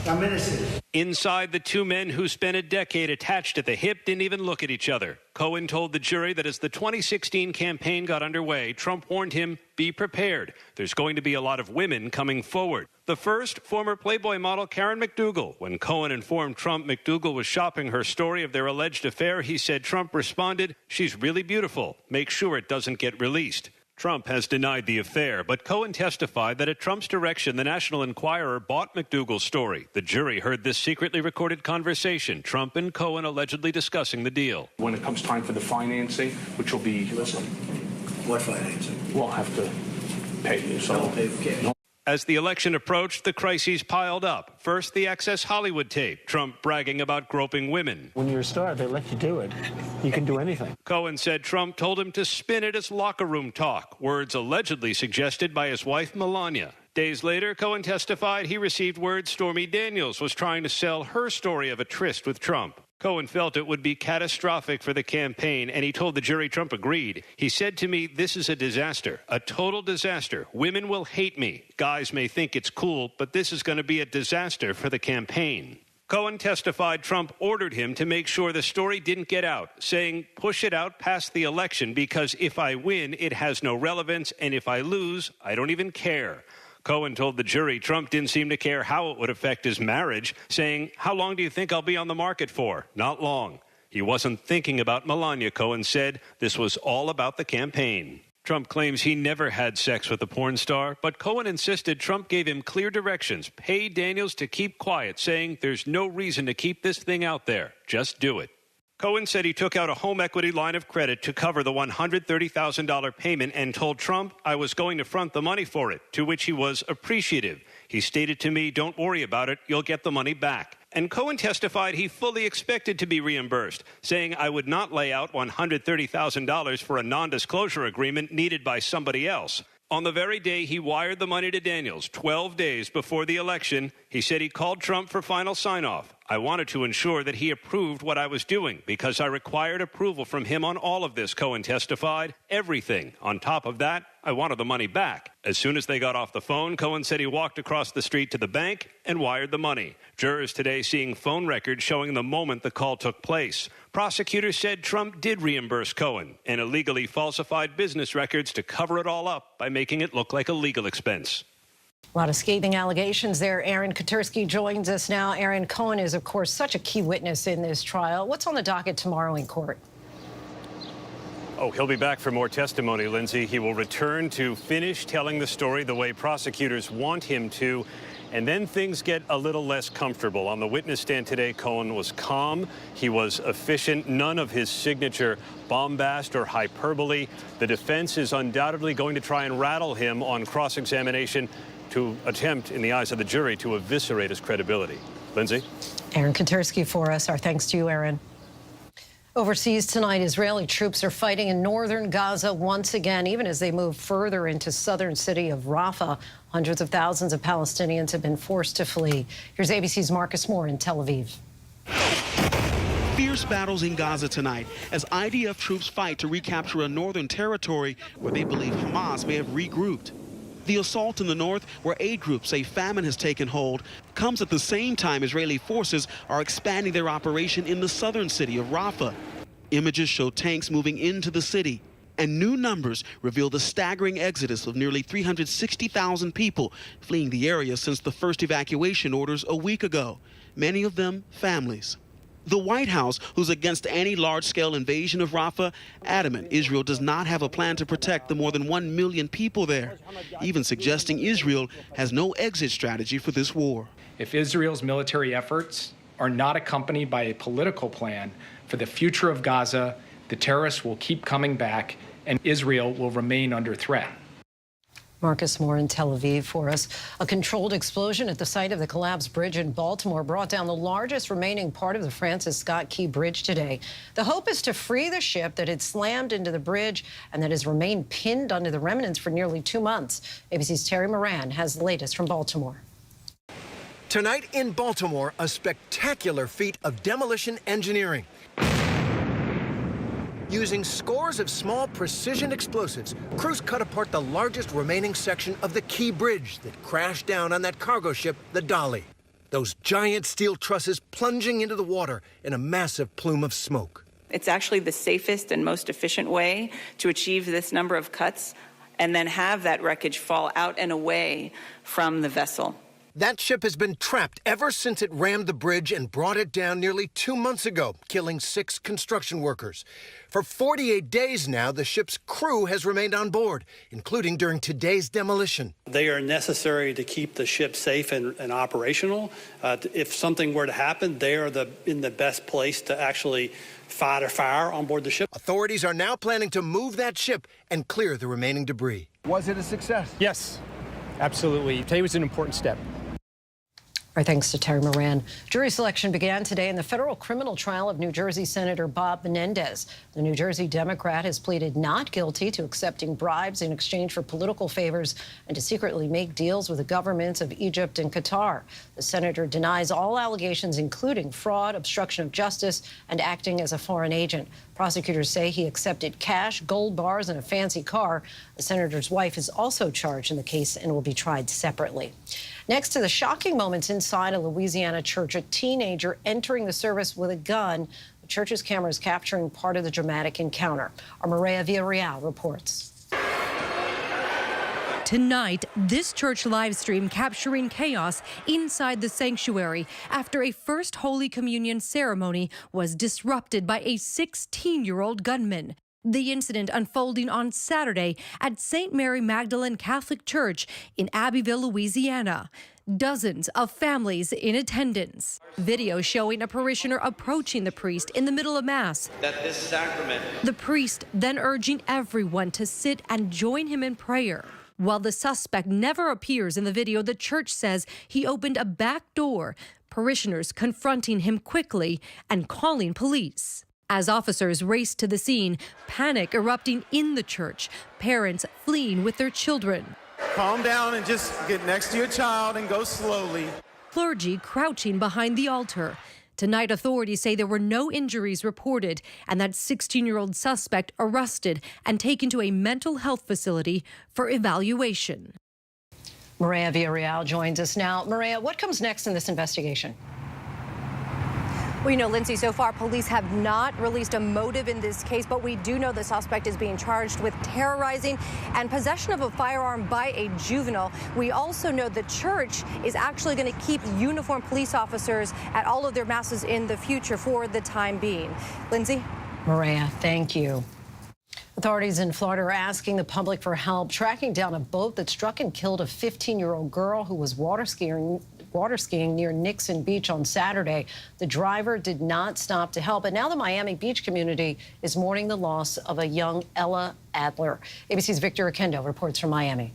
[SPEAKER 22] I'm innocent.
[SPEAKER 20] Inside, the two men who spent a decade attached at the hip didn't even look at each other. Cohen told the jury that as the 2016 campaign got underway, Trump warned him, be prepared. There's going to be a lot of women coming forward. The first, former Playboy model Karen McDougal. When Cohen informed Trump McDougal was shopping her story of their alleged affair, he said Trump responded, she's really beautiful. Make sure it doesn't get released. Trump has denied the affair, but Cohen testified that at Trump's direction, the National Enquirer bought McDougal's story. The jury heard this secretly recorded conversation, Trump and Cohen allegedly discussing the deal.
[SPEAKER 24] When it comes time for the financing, which will be...
[SPEAKER 22] Listen, what financing?
[SPEAKER 24] We'll have to pay you. So
[SPEAKER 22] I'll pay for cash.
[SPEAKER 20] As the election approached, the crises piled up. First, the Access Hollywood tape, Trump bragging about groping women.
[SPEAKER 22] When you're a star, they let you do it. You can do anything.
[SPEAKER 20] Cohen said Trump told him to spin it as locker room talk, words allegedly suggested by his wife Melania. Days later, Cohen testified he received word Stormy Daniels was trying to sell her story of a tryst with Trump. Cohen felt it would be catastrophic for the campaign, and he told the jury Trump agreed. He said to me, this is a disaster, a total disaster. Women will hate me. Guys may think it's cool, but this is going to be a disaster for the campaign. Cohen testified Trump ordered him to make sure the story didn't get out, saying, push it out past the election because if I win, it has no relevance, and if I lose, I don't even care. Cohen told the jury Trump didn't seem to care how it would affect his marriage, saying, how long do you think I'll be on the market for? Not long. He wasn't thinking about Melania, Cohen said. This was all about the campaign. Trump claims he never had sex with a porn star, but Cohen insisted Trump gave him clear directions. Pay Daniels to keep quiet, saying there's no reason to keep this thing out there. Just do it. Cohen said he took out a home equity line of credit to cover the $130,000 payment and told Trump I was going to front the money for it, to which he was appreciative. He stated to me, don't worry about it, you'll get the money back. And Cohen testified he fully expected to be reimbursed, saying I would not lay out $130,000 for a non-disclosure agreement needed by somebody else. On the very day he wired the money to Daniels, 12 days before the election, he said he called Trump for final sign-off. I wanted to ensure that he approved what I was doing because I required approval from him on all of this, Cohen testified. Everything. On top of that, I wanted the money back. As soon as they got off the phone, Cohen said he walked across the street to the bank and wired the money. Jurors today seeing phone records showing the moment the call took place. Prosecutors said Trump did reimburse Cohen and illegally falsified business records to cover it all up by making it look like a legal expense.
[SPEAKER 1] A lot of scathing allegations there. Aaron Katersky joins us now. Aaron, Cohen is, of course, such a key witness in this trial. What's on the docket tomorrow in court?
[SPEAKER 20] Oh, he'll be back for more testimony, Lindsay. He will return to finish telling the story the way prosecutors want him to. And then things get a little less comfortable. On the witness stand today, Cohen was calm. He was efficient. None of his signature bombast or hyperbole. The defense is undoubtedly going to try and rattle him on cross-examination to attempt, in the eyes of the jury, to eviscerate his credibility. Lindsay?
[SPEAKER 1] Aaron Katersky for us. Our thanks to you, Aaron. Overseas tonight, Israeli troops are fighting in northern Gaza once again, even as they move further into southern city of Rafah. Hundreds of thousands of Palestinians have been forced to flee. Here's ABC's Marcus Moore in Tel Aviv.
[SPEAKER 2] Fierce battles in Gaza tonight as IDF troops fight to recapture a northern territory where they believe Hamas may have regrouped. The assault in the north, where aid groups say famine has taken hold, comes at the same time Israeli forces are expanding their operation in the southern city of Rafah. Images show tanks moving into the city, and new numbers reveal the staggering exodus of nearly 360,000 people fleeing the area since the first evacuation orders a week ago, many of them families. The White House, who's against any large-scale invasion of Rafah, adamant Israel does not have a plan to protect the more than 1 million people there, even suggesting Israel has no exit strategy for this war.
[SPEAKER 4] If Israel's military efforts are not accompanied by a political plan for the future of Gaza, the terrorists will keep coming back and Israel will remain under threat.
[SPEAKER 1] Marcus Moore in Tel Aviv for us. A controlled explosion at the site of the collapsed bridge in Baltimore brought down the largest remaining part of the Francis Scott Key Bridge today. The hope is to free the ship that had slammed into the bridge and that has remained pinned under the remnants for nearly 2 months. ABC's Terry Moran has the latest from Baltimore.
[SPEAKER 5] Tonight in Baltimore, a spectacular feat of demolition engineering. Using scores of small precision explosives, crews cut apart the largest remaining section of the Key Bridge that crashed down on that cargo ship, the Dolly. Those giant steel trusses plunging into the water in a massive plume of smoke.
[SPEAKER 7] It's actually the safest and most efficient way to achieve this number of cuts and then have that wreckage fall out and away from the vessel.
[SPEAKER 5] That ship has been trapped ever since it rammed the bridge and brought it down nearly 2 months ago, killing 6 construction workers. For 48 days now, the ship's crew has remained on board, including during today's demolition.
[SPEAKER 18] They are necessary to keep the ship safe and operational. If something were to happen, they are in the best place to actually fight a fire on board the ship.
[SPEAKER 5] Authorities are now planning to move that ship and clear the remaining debris.
[SPEAKER 19] Was it a success?
[SPEAKER 25] Yes, absolutely. Today was an important step.
[SPEAKER 1] Our thanks to Terry Moran. Jury selection began today in the federal criminal trial of New Jersey Senator Bob Menendez. The New Jersey Democrat has pleaded not guilty to accepting bribes in exchange for political favors and to secretly make deals with the governments of Egypt and Qatar. The senator denies all allegations, including fraud, obstruction of justice, and acting as a foreign agent. Prosecutors say he accepted cash, gold bars, and a fancy car. The senator's wife is also charged in the case and will be tried separately. Next to the shocking moments inside a Louisiana church, a teenager entering the service with a gun. The church's cameras capturing part of the dramatic encounter. Our Maria Villarreal reports.
[SPEAKER 26] Tonight, this church live stream capturing chaos inside the sanctuary after a first Holy Communion ceremony was disrupted by a 16-year-old gunman. The incident unfolding on Saturday at St. Mary Magdalene Catholic Church in Abbeville, Louisiana. Dozens of families in attendance. Video showing a parishioner approaching the priest in the middle of Mass.
[SPEAKER 28] That this sacrament.
[SPEAKER 26] The priest then urging everyone to sit and join him in prayer. While the suspect never appears in the video, the church says he opened a back door, parishioners confronting him quickly and calling police. As officers raced to the scene, panic erupting in the church, parents fleeing with their children.
[SPEAKER 29] Calm down and just get next to your child and go slowly.
[SPEAKER 26] Clergy crouching behind the altar. Tonight, authorities say there were no injuries reported and that 16-year-old suspect arrested and taken to a mental health facility for evaluation.
[SPEAKER 1] Maria Villarreal joins us now. Maria, what comes next in this investigation?
[SPEAKER 6] Well, you know, Lindsay, so far police have not released a motive in this case, but we do know the suspect is being charged with terrorizing and possession of a firearm by a juvenile. We also know the church is actually going to keep uniformed police officers at all of their masses in the future for the time being. Lindsay?
[SPEAKER 1] Maria, thank you. Authorities in Florida are asking the public for help tracking down a boat that struck and killed a 15-year-old girl who was water skiing near Nixon Beach on Saturday. The driver did not stop to help, and now the Miami Beach community is mourning the loss of a young Ella Adler. ABC's Victor Akendo reports from Miami.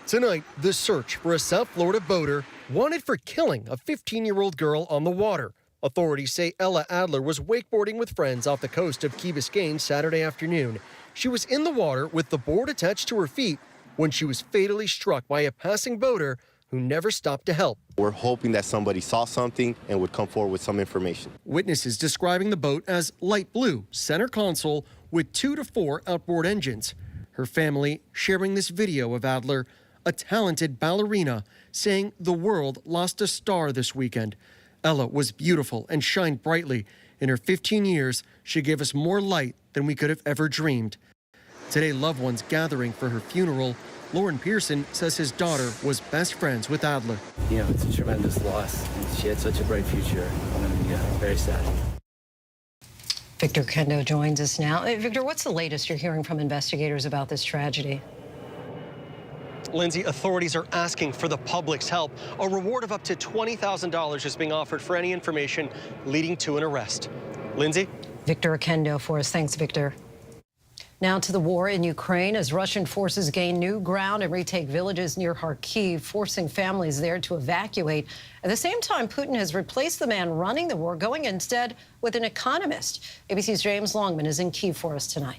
[SPEAKER 9] Tonight, the search for a South Florida boater wanted for killing a 15-year-old girl on the water. Authorities say Ella Adler was wakeboarding with friends off the coast of Key Biscayne Saturday afternoon. She was in the water with the board attached to her feet when she was fatally struck by a passing boater who never stopped to help.
[SPEAKER 11] We're hoping that somebody saw something and would come forward with some information.
[SPEAKER 9] Witnesses describing the boat as light blue, center console with 2 to 4 outboard engines. Her family sharing this video of Adler, a talented ballerina, saying the world lost a star this weekend. Ella was beautiful and shined brightly. In her 15 years, she gave us more light than we could have ever dreamed. Today, loved ones gathering for her funeral. Lauren Pearson says his daughter was best friends with Adler.
[SPEAKER 12] You know, it's a tremendous loss. She had such a bright future. Very sad.
[SPEAKER 1] Victor Kendo joins us now. Victor, what's the latest you're hearing from investigators about this tragedy?
[SPEAKER 9] Lindsay, authorities are asking for the public's help. A reward of up to $20,000 is being offered for any information leading to an arrest. Lindsay?
[SPEAKER 1] Victor Akendo for us. Thanks, Victor. Now to the war in Ukraine as Russian forces gain new ground and retake villages near Kharkiv, forcing families there to evacuate. At the same time, Putin has replaced the man running the war, going instead with an economist. ABC's James Longman is in Kyiv for us tonight.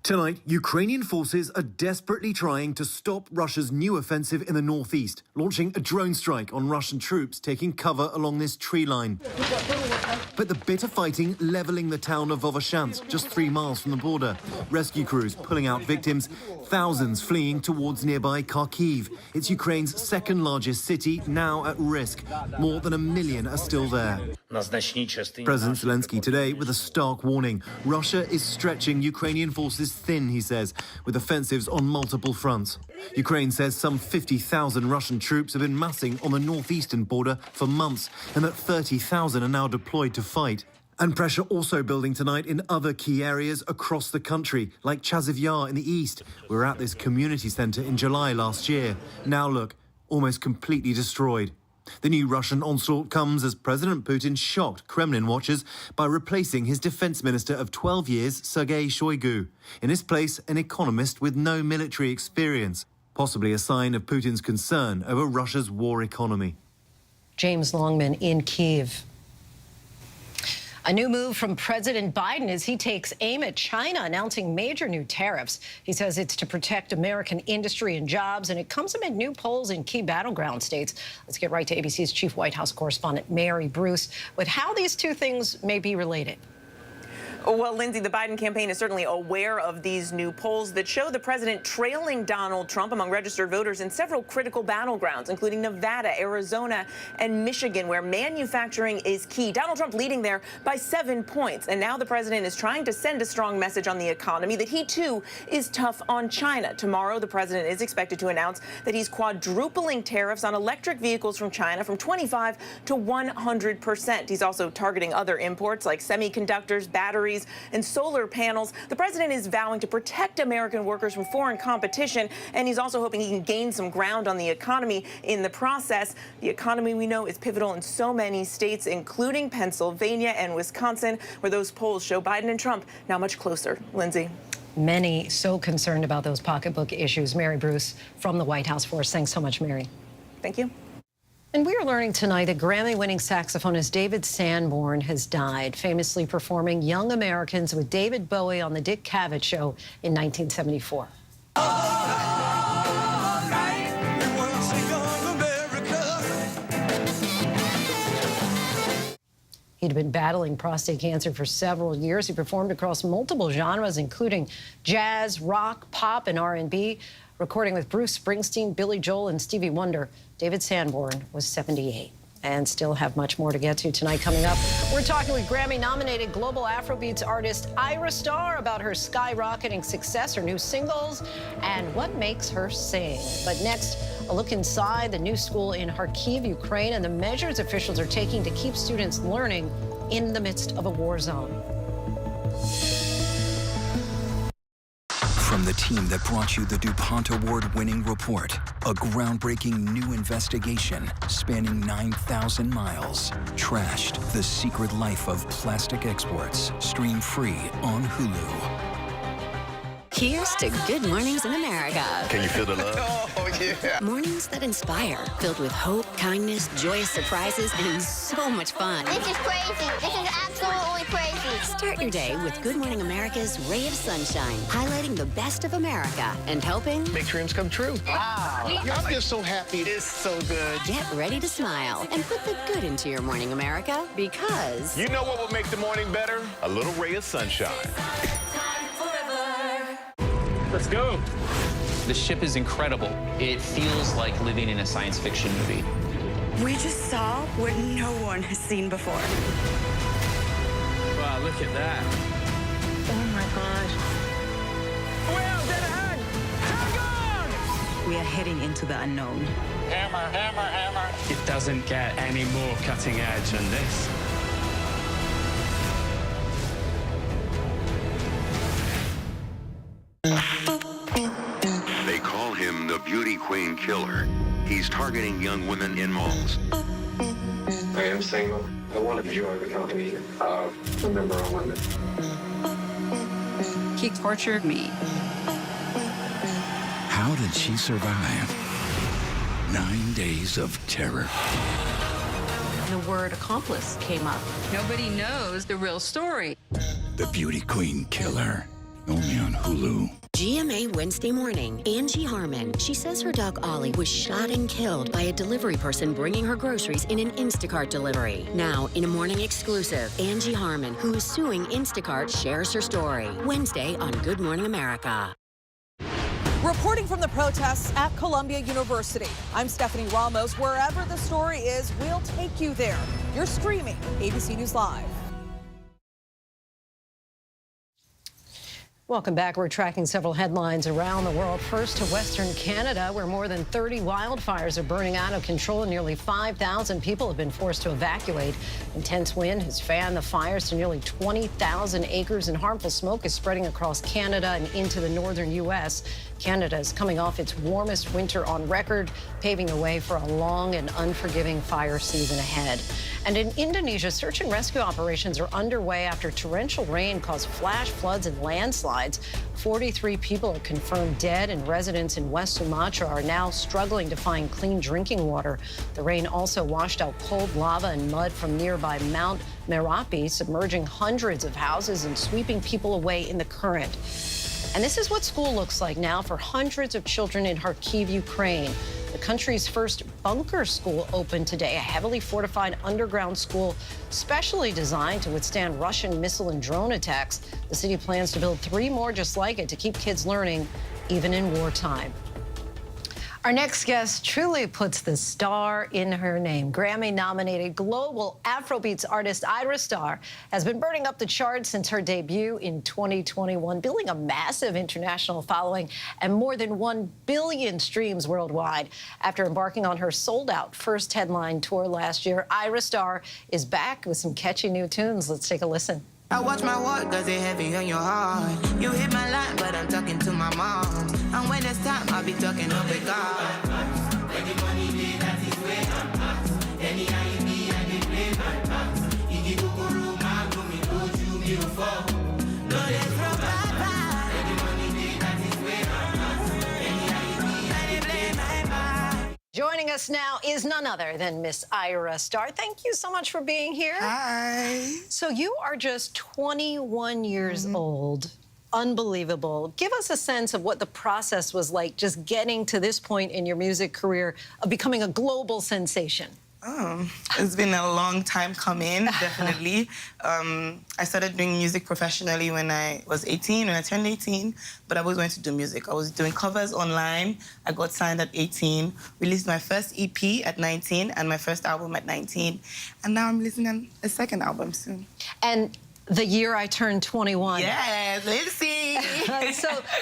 [SPEAKER 13] Tonight, Ukrainian forces are desperately trying to stop Russia's new offensive in the northeast, launching a drone strike on Russian troops taking cover along this tree line. But the bitter fighting leveling the town of Vovoshansk, just 3 miles from the border. Rescue crews pulling out victims, thousands fleeing towards nearby Kharkiv. It's Ukraine's second largest city, now at risk. More than 1 million are still there. President Zelensky today with a stark warning. Russia is stretching Ukrainian forces thin, he says, with offensives on multiple fronts. Ukraine says some 50,000 Russian troops have been massing on the northeastern border for months, and that 30,000 are now deployed to fight. And pressure also building tonight in other key areas across the country, like Chaziv Yar in the east. We were at this community centre in July last year. Now look, almost completely destroyed. The new Russian onslaught comes as President Putin shocked Kremlin watchers by replacing his defense minister of 12 years, Sergei Shoigu. In his place, an economist with no military experience, possibly a sign of Putin's concern over Russia's war economy.
[SPEAKER 1] James Longman in Kyiv. A new move from President Biden as he takes aim at China, announcing major new tariffs. He says it's to protect American industry and jobs, and it comes amid new polls in key battleground states. Let's get right to ABC's chief White House correspondent, Mary Bruce, with how these two things may be related.
[SPEAKER 15] Well, Lindsay, the Biden campaign is certainly aware of these new polls that show the president trailing Donald Trump among registered voters in several critical battlegrounds, including Nevada, Arizona, and Michigan, where manufacturing is key. Donald Trump leading there by 7 points. And now the president is trying to send a strong message on the economy that he, too, is tough on China. Tomorrow, the president is expected to announce that he's quadrupling tariffs on electric vehicles from China from 25 to 100%. He's also targeting other imports like semiconductors, batteries, and solar panels. The president is vowing to protect American workers from foreign competition, and he's also hoping he can gain some ground on the economy in the process. The economy, we know, is pivotal in so many states, including Pennsylvania and Wisconsin, where those polls show Biden and Trump now much closer. Lindsay.
[SPEAKER 1] Many so concerned about those pocketbook issues. Mary Bruce from the White House for us. Thanks so much, Mary.
[SPEAKER 15] Thank you.
[SPEAKER 1] And we are learning tonight that Grammy-winning saxophonist David Sanborn has died, famously performing Young Americans with David Bowie on the Dick Cavett Show in 1974. He'd been battling prostate cancer for several years. He performed across multiple genres, including jazz, rock, pop, and R&B, recording with Bruce Springsteen, Billy Joel, and Stevie Wonder. David Sanborn was 78. And still have much more to get to tonight. Coming up, we're talking with Grammy-nominated global Afrobeats artist Ira Starr about her skyrocketing success, her new singles, and what makes her sing. But next, a look inside the new school in Kharkiv, Ukraine, and the measures officials are taking to keep students learning in the midst of a war zone.
[SPEAKER 3] From the team that brought you the DuPont Award-winning report, a groundbreaking new investigation spanning 9,000 miles trashed the secret life of plastic exports. Stream free on Hulu.
[SPEAKER 30] Here's to Good Mornings in America.
[SPEAKER 8] Can you feel the love?
[SPEAKER 30] Oh, yeah. Mornings that inspire, filled with hope, kindness, joyous surprises, and so much fun.
[SPEAKER 10] This is crazy. This is absolutely crazy.
[SPEAKER 30] Start your day with Good Morning America's Ray of Sunshine, highlighting the best of America and helping
[SPEAKER 8] make dreams come true. Wow. I'm just so happy. It's so good.
[SPEAKER 30] Get ready to smile and put the good into your morning, America, because...
[SPEAKER 8] You know what will make the morning better? A little ray of sunshine.
[SPEAKER 14] Let's go. The ship is incredible. It feels like living in a science fiction movie.
[SPEAKER 19] We just saw what no one has seen before.
[SPEAKER 14] Wow, look at that.
[SPEAKER 19] Oh my gosh.
[SPEAKER 14] Well, dead ahead. Hang on!
[SPEAKER 19] We are heading into the unknown.
[SPEAKER 14] Hammer, hammer, hammer. It doesn't get any more cutting edge than this.
[SPEAKER 21] They call him the beauty queen killer. He's targeting young women in malls.
[SPEAKER 23] I am single. I want to enjoy the company of a member of women.
[SPEAKER 19] He tortured me.
[SPEAKER 3] How did she survive 9 days of terror?
[SPEAKER 19] The word accomplice came up. Nobody knows the real story.
[SPEAKER 3] The Beauty Queen Killer. Only on Hulu.
[SPEAKER 30] GMA Wednesday morning, Angie Harmon. She says her dog Ollie was shot and killed by a delivery person bringing her groceries in an Instacart delivery. Now, in a morning exclusive, Angie Harmon, who is suing Instacart, shares her story. Wednesday on Good Morning America.
[SPEAKER 27] Reporting from the protests at Columbia University, I'm Stephanie Ramos. Wherever the story is, we'll take you there. You're streaming ABC News Live.
[SPEAKER 1] Welcome back. We're tracking several headlines around the world. First to Western Canada, where more than 30 wildfires are burning out of control and nearly 5,000 people have been forced to evacuate. Intense wind has fanned the fires to nearly 20,000 acres, and harmful smoke is spreading across Canada and into the northern U.S. Canada is coming off its warmest winter on record, paving the way for a long and unforgiving fire season ahead. And in Indonesia, search and rescue operations are underway after torrential rain caused flash floods and landslides. 43 people are confirmed dead, and residents in West Sumatra are now struggling to find clean drinking water. The rain also washed out cold lava and mud from nearby Mount Merapi, submerging hundreds of houses and sweeping people away in the current. And this is what school looks like now for hundreds of children in Kharkiv, Ukraine. The country's first bunker school opened today, a heavily fortified underground school specially designed to withstand Russian missile and drone attacks. The city plans to build 3 more just like it to keep kids learning, even in wartime. Our next guest truly puts the star in her name. Grammy-nominated global Afrobeats artist Ira Starr has been burning up the charts since her debut in 2021, building a massive international following and more than 1 billion streams worldwide. After embarking on her sold-out first headline tour last year, Ira Starr is back with some catchy new tunes. Let's take a listen.
[SPEAKER 28] I watch my walk, cause it heavy on your heart. You hit my line, but I'm talking to my mom. And when it's time, I'll be talking up with God.
[SPEAKER 1] Joining us now is none other than Miss Ira Starr. Thank you so much for being here.
[SPEAKER 28] Hi.
[SPEAKER 1] So you are just 21 years old. Unbelievable. Give us a sense of what the process was like just getting to this point in your music career of becoming a global sensation.
[SPEAKER 28] It's been a long time coming, definitely. I started doing music professionally when I was 18, when I turned 18, but I always wanted to do music. I was doing covers online. I got signed at 18, released my first EP at 19, and my first album at 19. And now I'm releasing a second album soon.
[SPEAKER 1] And the year I turned 21.
[SPEAKER 28] Yes, let's see.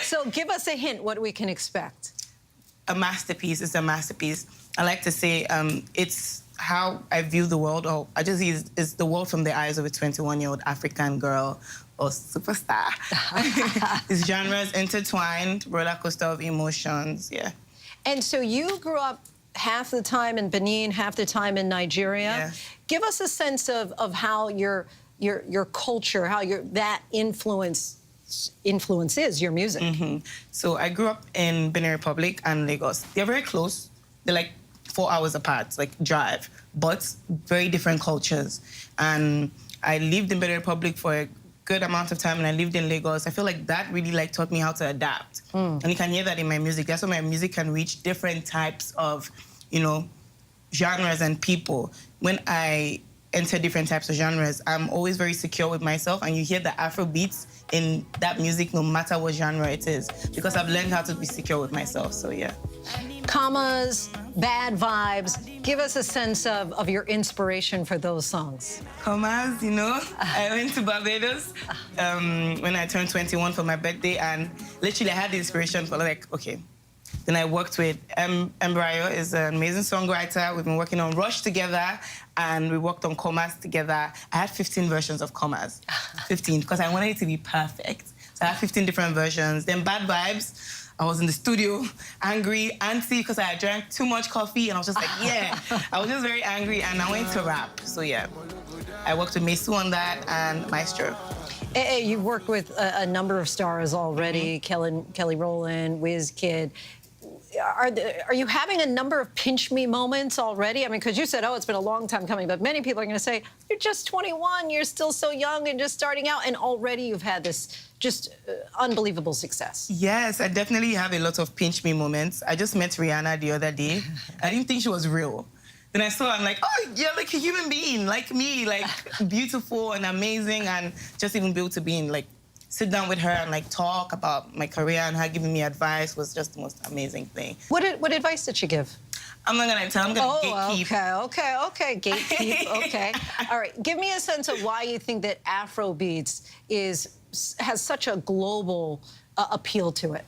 [SPEAKER 1] So give us a hint what we can expect.
[SPEAKER 28] A masterpiece. It's a masterpiece. I like to say it's how I view the world, or I just see it's the world from the eyes of a 21-year-old African girl or superstar. It's genres intertwined, roller coaster of emotions, yeah.
[SPEAKER 1] And so you grew up half the time in Benin, half the time in Nigeria.
[SPEAKER 28] Yeah.
[SPEAKER 1] Give us a sense of how your culture, how that influences your music.
[SPEAKER 28] So I grew up in Benin Republic and Lagos. They're very close. They're like 4 hours apart, like drive, but very different cultures. And I lived in Benin Republic for a good amount of time, and I lived in Lagos. I feel like that really taught me how to adapt. And you can hear that in my music. That's why my music can reach different types of, genres and people. When I enter different types of genres, I'm always very secure with myself, and you hear the Afro beats in that music no matter what genre it is, because I've learned how to be secure with myself, so yeah.
[SPEAKER 1] Commas, bad vibes. Give us a sense of your inspiration for those songs.
[SPEAKER 28] Commas, I went to Barbados when I turned 21 for my birthday, and literally I had the inspiration for okay. Then I worked with Embryo, is an amazing songwriter. We've been working on Rush together, and we worked on commas together. I had 15 versions of commas, 15, because I wanted it to be perfect. So I had 15 different versions. Then Bad Vibes, I was in the studio, angry, antsy, because I had drank too much coffee, and I was just like, yeah. I was just very angry, and I went to rap. So yeah, I worked with Mesu on that and Maestro.
[SPEAKER 1] You've worked with a number of stars already, Kelly Rowland, Wizkid. Are you having a number of pinch me moments already? I mean, because you said, it's been a long time coming, but many people are going to say, you're just 21, you're still so young and just starting out, and already you've had this just unbelievable success.
[SPEAKER 28] Yes, I definitely have a lot of pinch me moments. I just met Rihanna the other day. I didn't think she was real. Then I saw her, I'm like, oh, you're like a human being, like me, like beautiful and amazing, and just even be able to be in, sit down with her and talk about my career, and her giving me advice was just the most amazing thing.
[SPEAKER 1] What advice did she give?
[SPEAKER 28] I'm not gonna tell. I'm gonna gatekeep.
[SPEAKER 1] Okay. Gatekeep. Okay. All right. Give me a sense of why you think that Afrobeats has such a global appeal to it.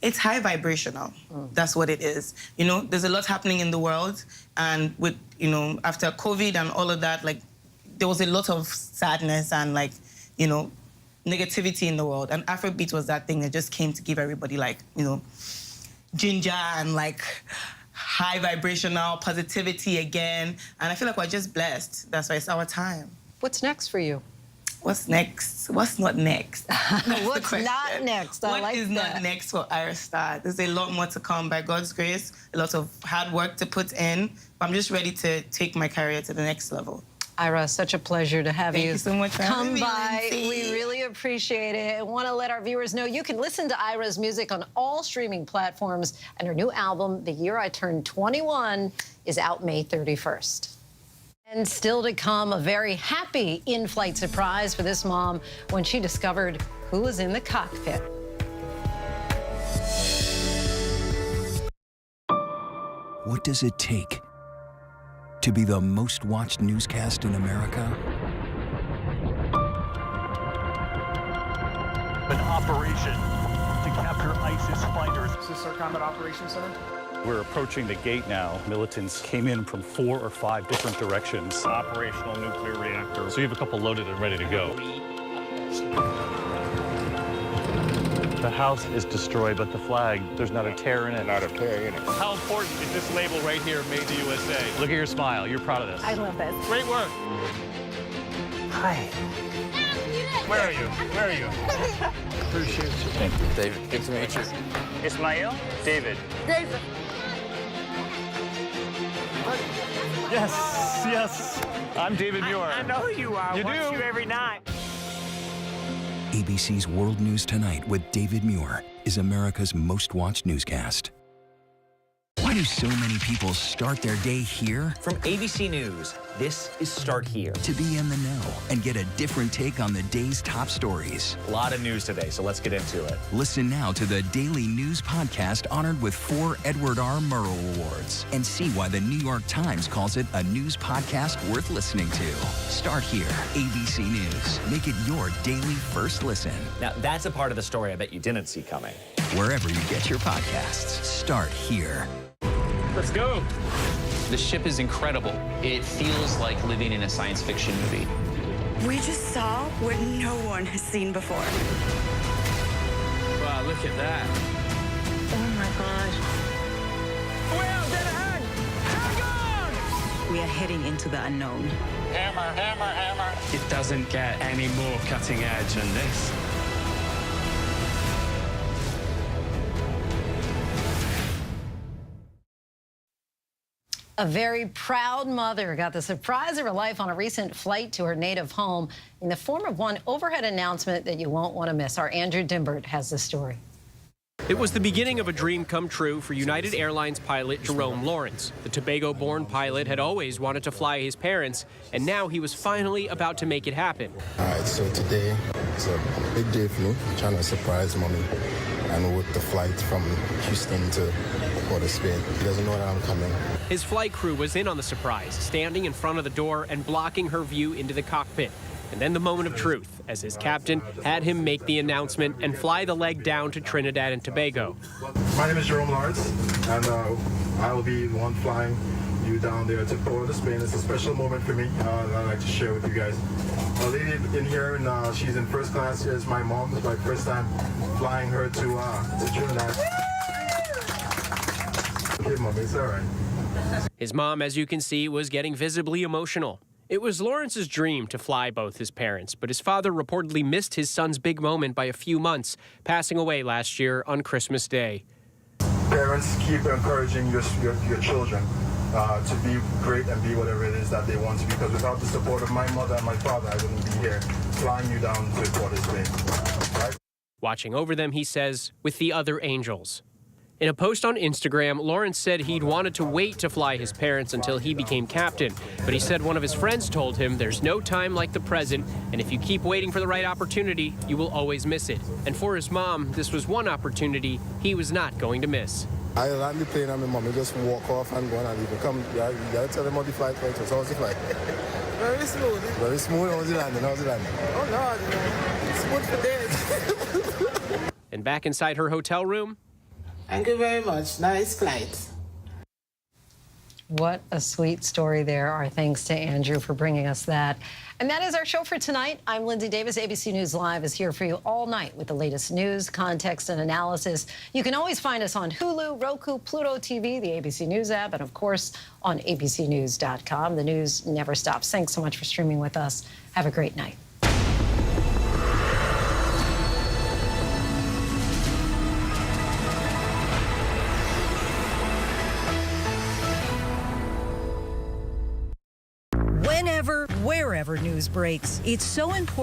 [SPEAKER 28] It's high vibrational. That's what it is. There's a lot happening in the world, and with after COVID and all of that, there was a lot of sadness and negativity in the world, and Afrobeat was that thing that just came to give everybody ginger and high vibrational positivity again. And I feel like we're just blessed. That's why it's our time.
[SPEAKER 1] What's next for you?
[SPEAKER 28] What's next? What's not next?
[SPEAKER 1] What's not next?
[SPEAKER 28] What is not next for Ira Star? There's a lot more to come by God's grace, a lot of hard work to put in. But I'm just ready to take my career to the next level.
[SPEAKER 1] Ira, such a pleasure to have you.
[SPEAKER 28] Thank you so much for
[SPEAKER 1] come
[SPEAKER 28] having me,
[SPEAKER 1] by.
[SPEAKER 28] Lindsay.
[SPEAKER 1] We really appreciate it. I want to let our viewers know you can listen to Ira's music on all streaming platforms, and her new album, The Year I Turned 21, is out May 31st. And still to come, a very happy in-flight surprise for this mom when she discovered who was in the cockpit.
[SPEAKER 3] What does it take to be the most watched newscast in America?
[SPEAKER 2] An operation to capture ISIS fighters.
[SPEAKER 4] Is this our combat operations center?
[SPEAKER 2] We're approaching the gate now. Militants came in from 4 or 5 different directions.
[SPEAKER 4] Operational nuclear reactor.
[SPEAKER 2] So you have a couple loaded and ready to go. The house is destroyed, but the flag, there's not a tear in it.
[SPEAKER 4] Not a tear in it.
[SPEAKER 2] How important is this label right here, Made in the USA? Look at your smile. You're proud of this.
[SPEAKER 6] I love this.
[SPEAKER 2] Great work. Hi. Where are you? Where are you?
[SPEAKER 4] Appreciate you.
[SPEAKER 2] Thank you, David. Good to meet you. Ismail? David.
[SPEAKER 4] David.
[SPEAKER 2] Yes. I'm David Muir.
[SPEAKER 4] I know who you are.
[SPEAKER 2] You
[SPEAKER 4] Watch
[SPEAKER 2] do.
[SPEAKER 4] you every night.
[SPEAKER 3] ABC's World News Tonight with David Muir is America's most watched newscast. Why do so many people start their day here?
[SPEAKER 5] From ABC News, this is Start Here.
[SPEAKER 3] To be in the know and get a different take on the day's top stories.
[SPEAKER 5] A lot of news today, so let's get into it.
[SPEAKER 3] Listen now to the Daily News Podcast honored with 4 Edward R. Murrow Awards and see why the New York Times calls it a news podcast worth listening to. Start Here, ABC News. Make it your daily first listen.
[SPEAKER 5] Now, that's a part of the story I bet you didn't see coming.
[SPEAKER 3] Wherever you get your podcasts, Start Here.
[SPEAKER 14] Let's go. The ship is incredible. It feels like living in a science fiction movie.
[SPEAKER 7] We just saw what no one has seen before.
[SPEAKER 14] Wow, look at that.
[SPEAKER 7] Oh my gosh.
[SPEAKER 14] Well, dead ahead! Tag on!
[SPEAKER 7] We are heading into the unknown.
[SPEAKER 14] Hammer, hammer, hammer. It doesn't get any more cutting edge than this.
[SPEAKER 1] A very proud mother got the surprise of her life on a recent flight to her native home in the form of one overhead announcement that you won't want to miss. Our Andrew Dimbert has the story.
[SPEAKER 16] It was the beginning of a dream come true for United Airlines pilot Jerome Lawrence. The Tobago-born pilot had always wanted to fly his parents, and now he was finally about to make it happen.
[SPEAKER 17] All right, so today is a big day for me, trying to surprise mommy, and with the flight from Houston to Port of Spain. He doesn't know that I'm coming.
[SPEAKER 16] His flight crew was in on the surprise, standing in front of the door and blocking her view into the cockpit. And then the moment of truth, as his captain had him make the announcement and fly the leg down to Trinidad and Tobago.
[SPEAKER 18] My name is Jerome Lawrence, and I will be the one flying you down there to Port of Spain. It's a special moment for me that I'd like to share with you guys. A lady in here, and she's in first class. Here's my mom. It's my first time flying her to Trinidad. Okay, Mom, it's all right.
[SPEAKER 16] His mom, as you can see, was getting visibly emotional. It was Lawrence's dream to fly both his parents, but his father reportedly missed his son's big moment by a few months, passing away last year on Christmas Day.
[SPEAKER 18] Parents, keep encouraging your children to be great and be whatever it is that they want to be, because without the support of my mother and my father, I wouldn't be here flying you down to Port of Spain. Right?
[SPEAKER 16] Watching over them, he says, with the other angels. In a post on Instagram, Lawrence said he'd wanted to wait to fly his parents until he became captain, but he said one of his friends told him there's no time like the present, and if you keep waiting for the right opportunity, you will always miss it. And for his mom, this was one opportunity he was not going to miss.
[SPEAKER 17] I land the plane and my mom just walk off and go and leave. You gotta tell them how the flight went. So how was the flight?
[SPEAKER 7] Very smooth.
[SPEAKER 17] Very smooth. How was the landing?
[SPEAKER 7] Oh, Lord, it's good for days.
[SPEAKER 16] And back inside her hotel room,
[SPEAKER 7] thank you very much. Nice flight.
[SPEAKER 1] What a sweet story there. Our thanks to Andrew for bringing us that. And that is our show for tonight. I'm Lindsay Davis. ABC News Live is here for you all night with the latest news, context, and analysis. You can always find us on Hulu, Roku, Pluto TV, the ABC News app, and, of course, on abcnews.com. The news never stops. Thanks so much for streaming with us. Have a great night.
[SPEAKER 20] Whenever, wherever news breaks, it's so important.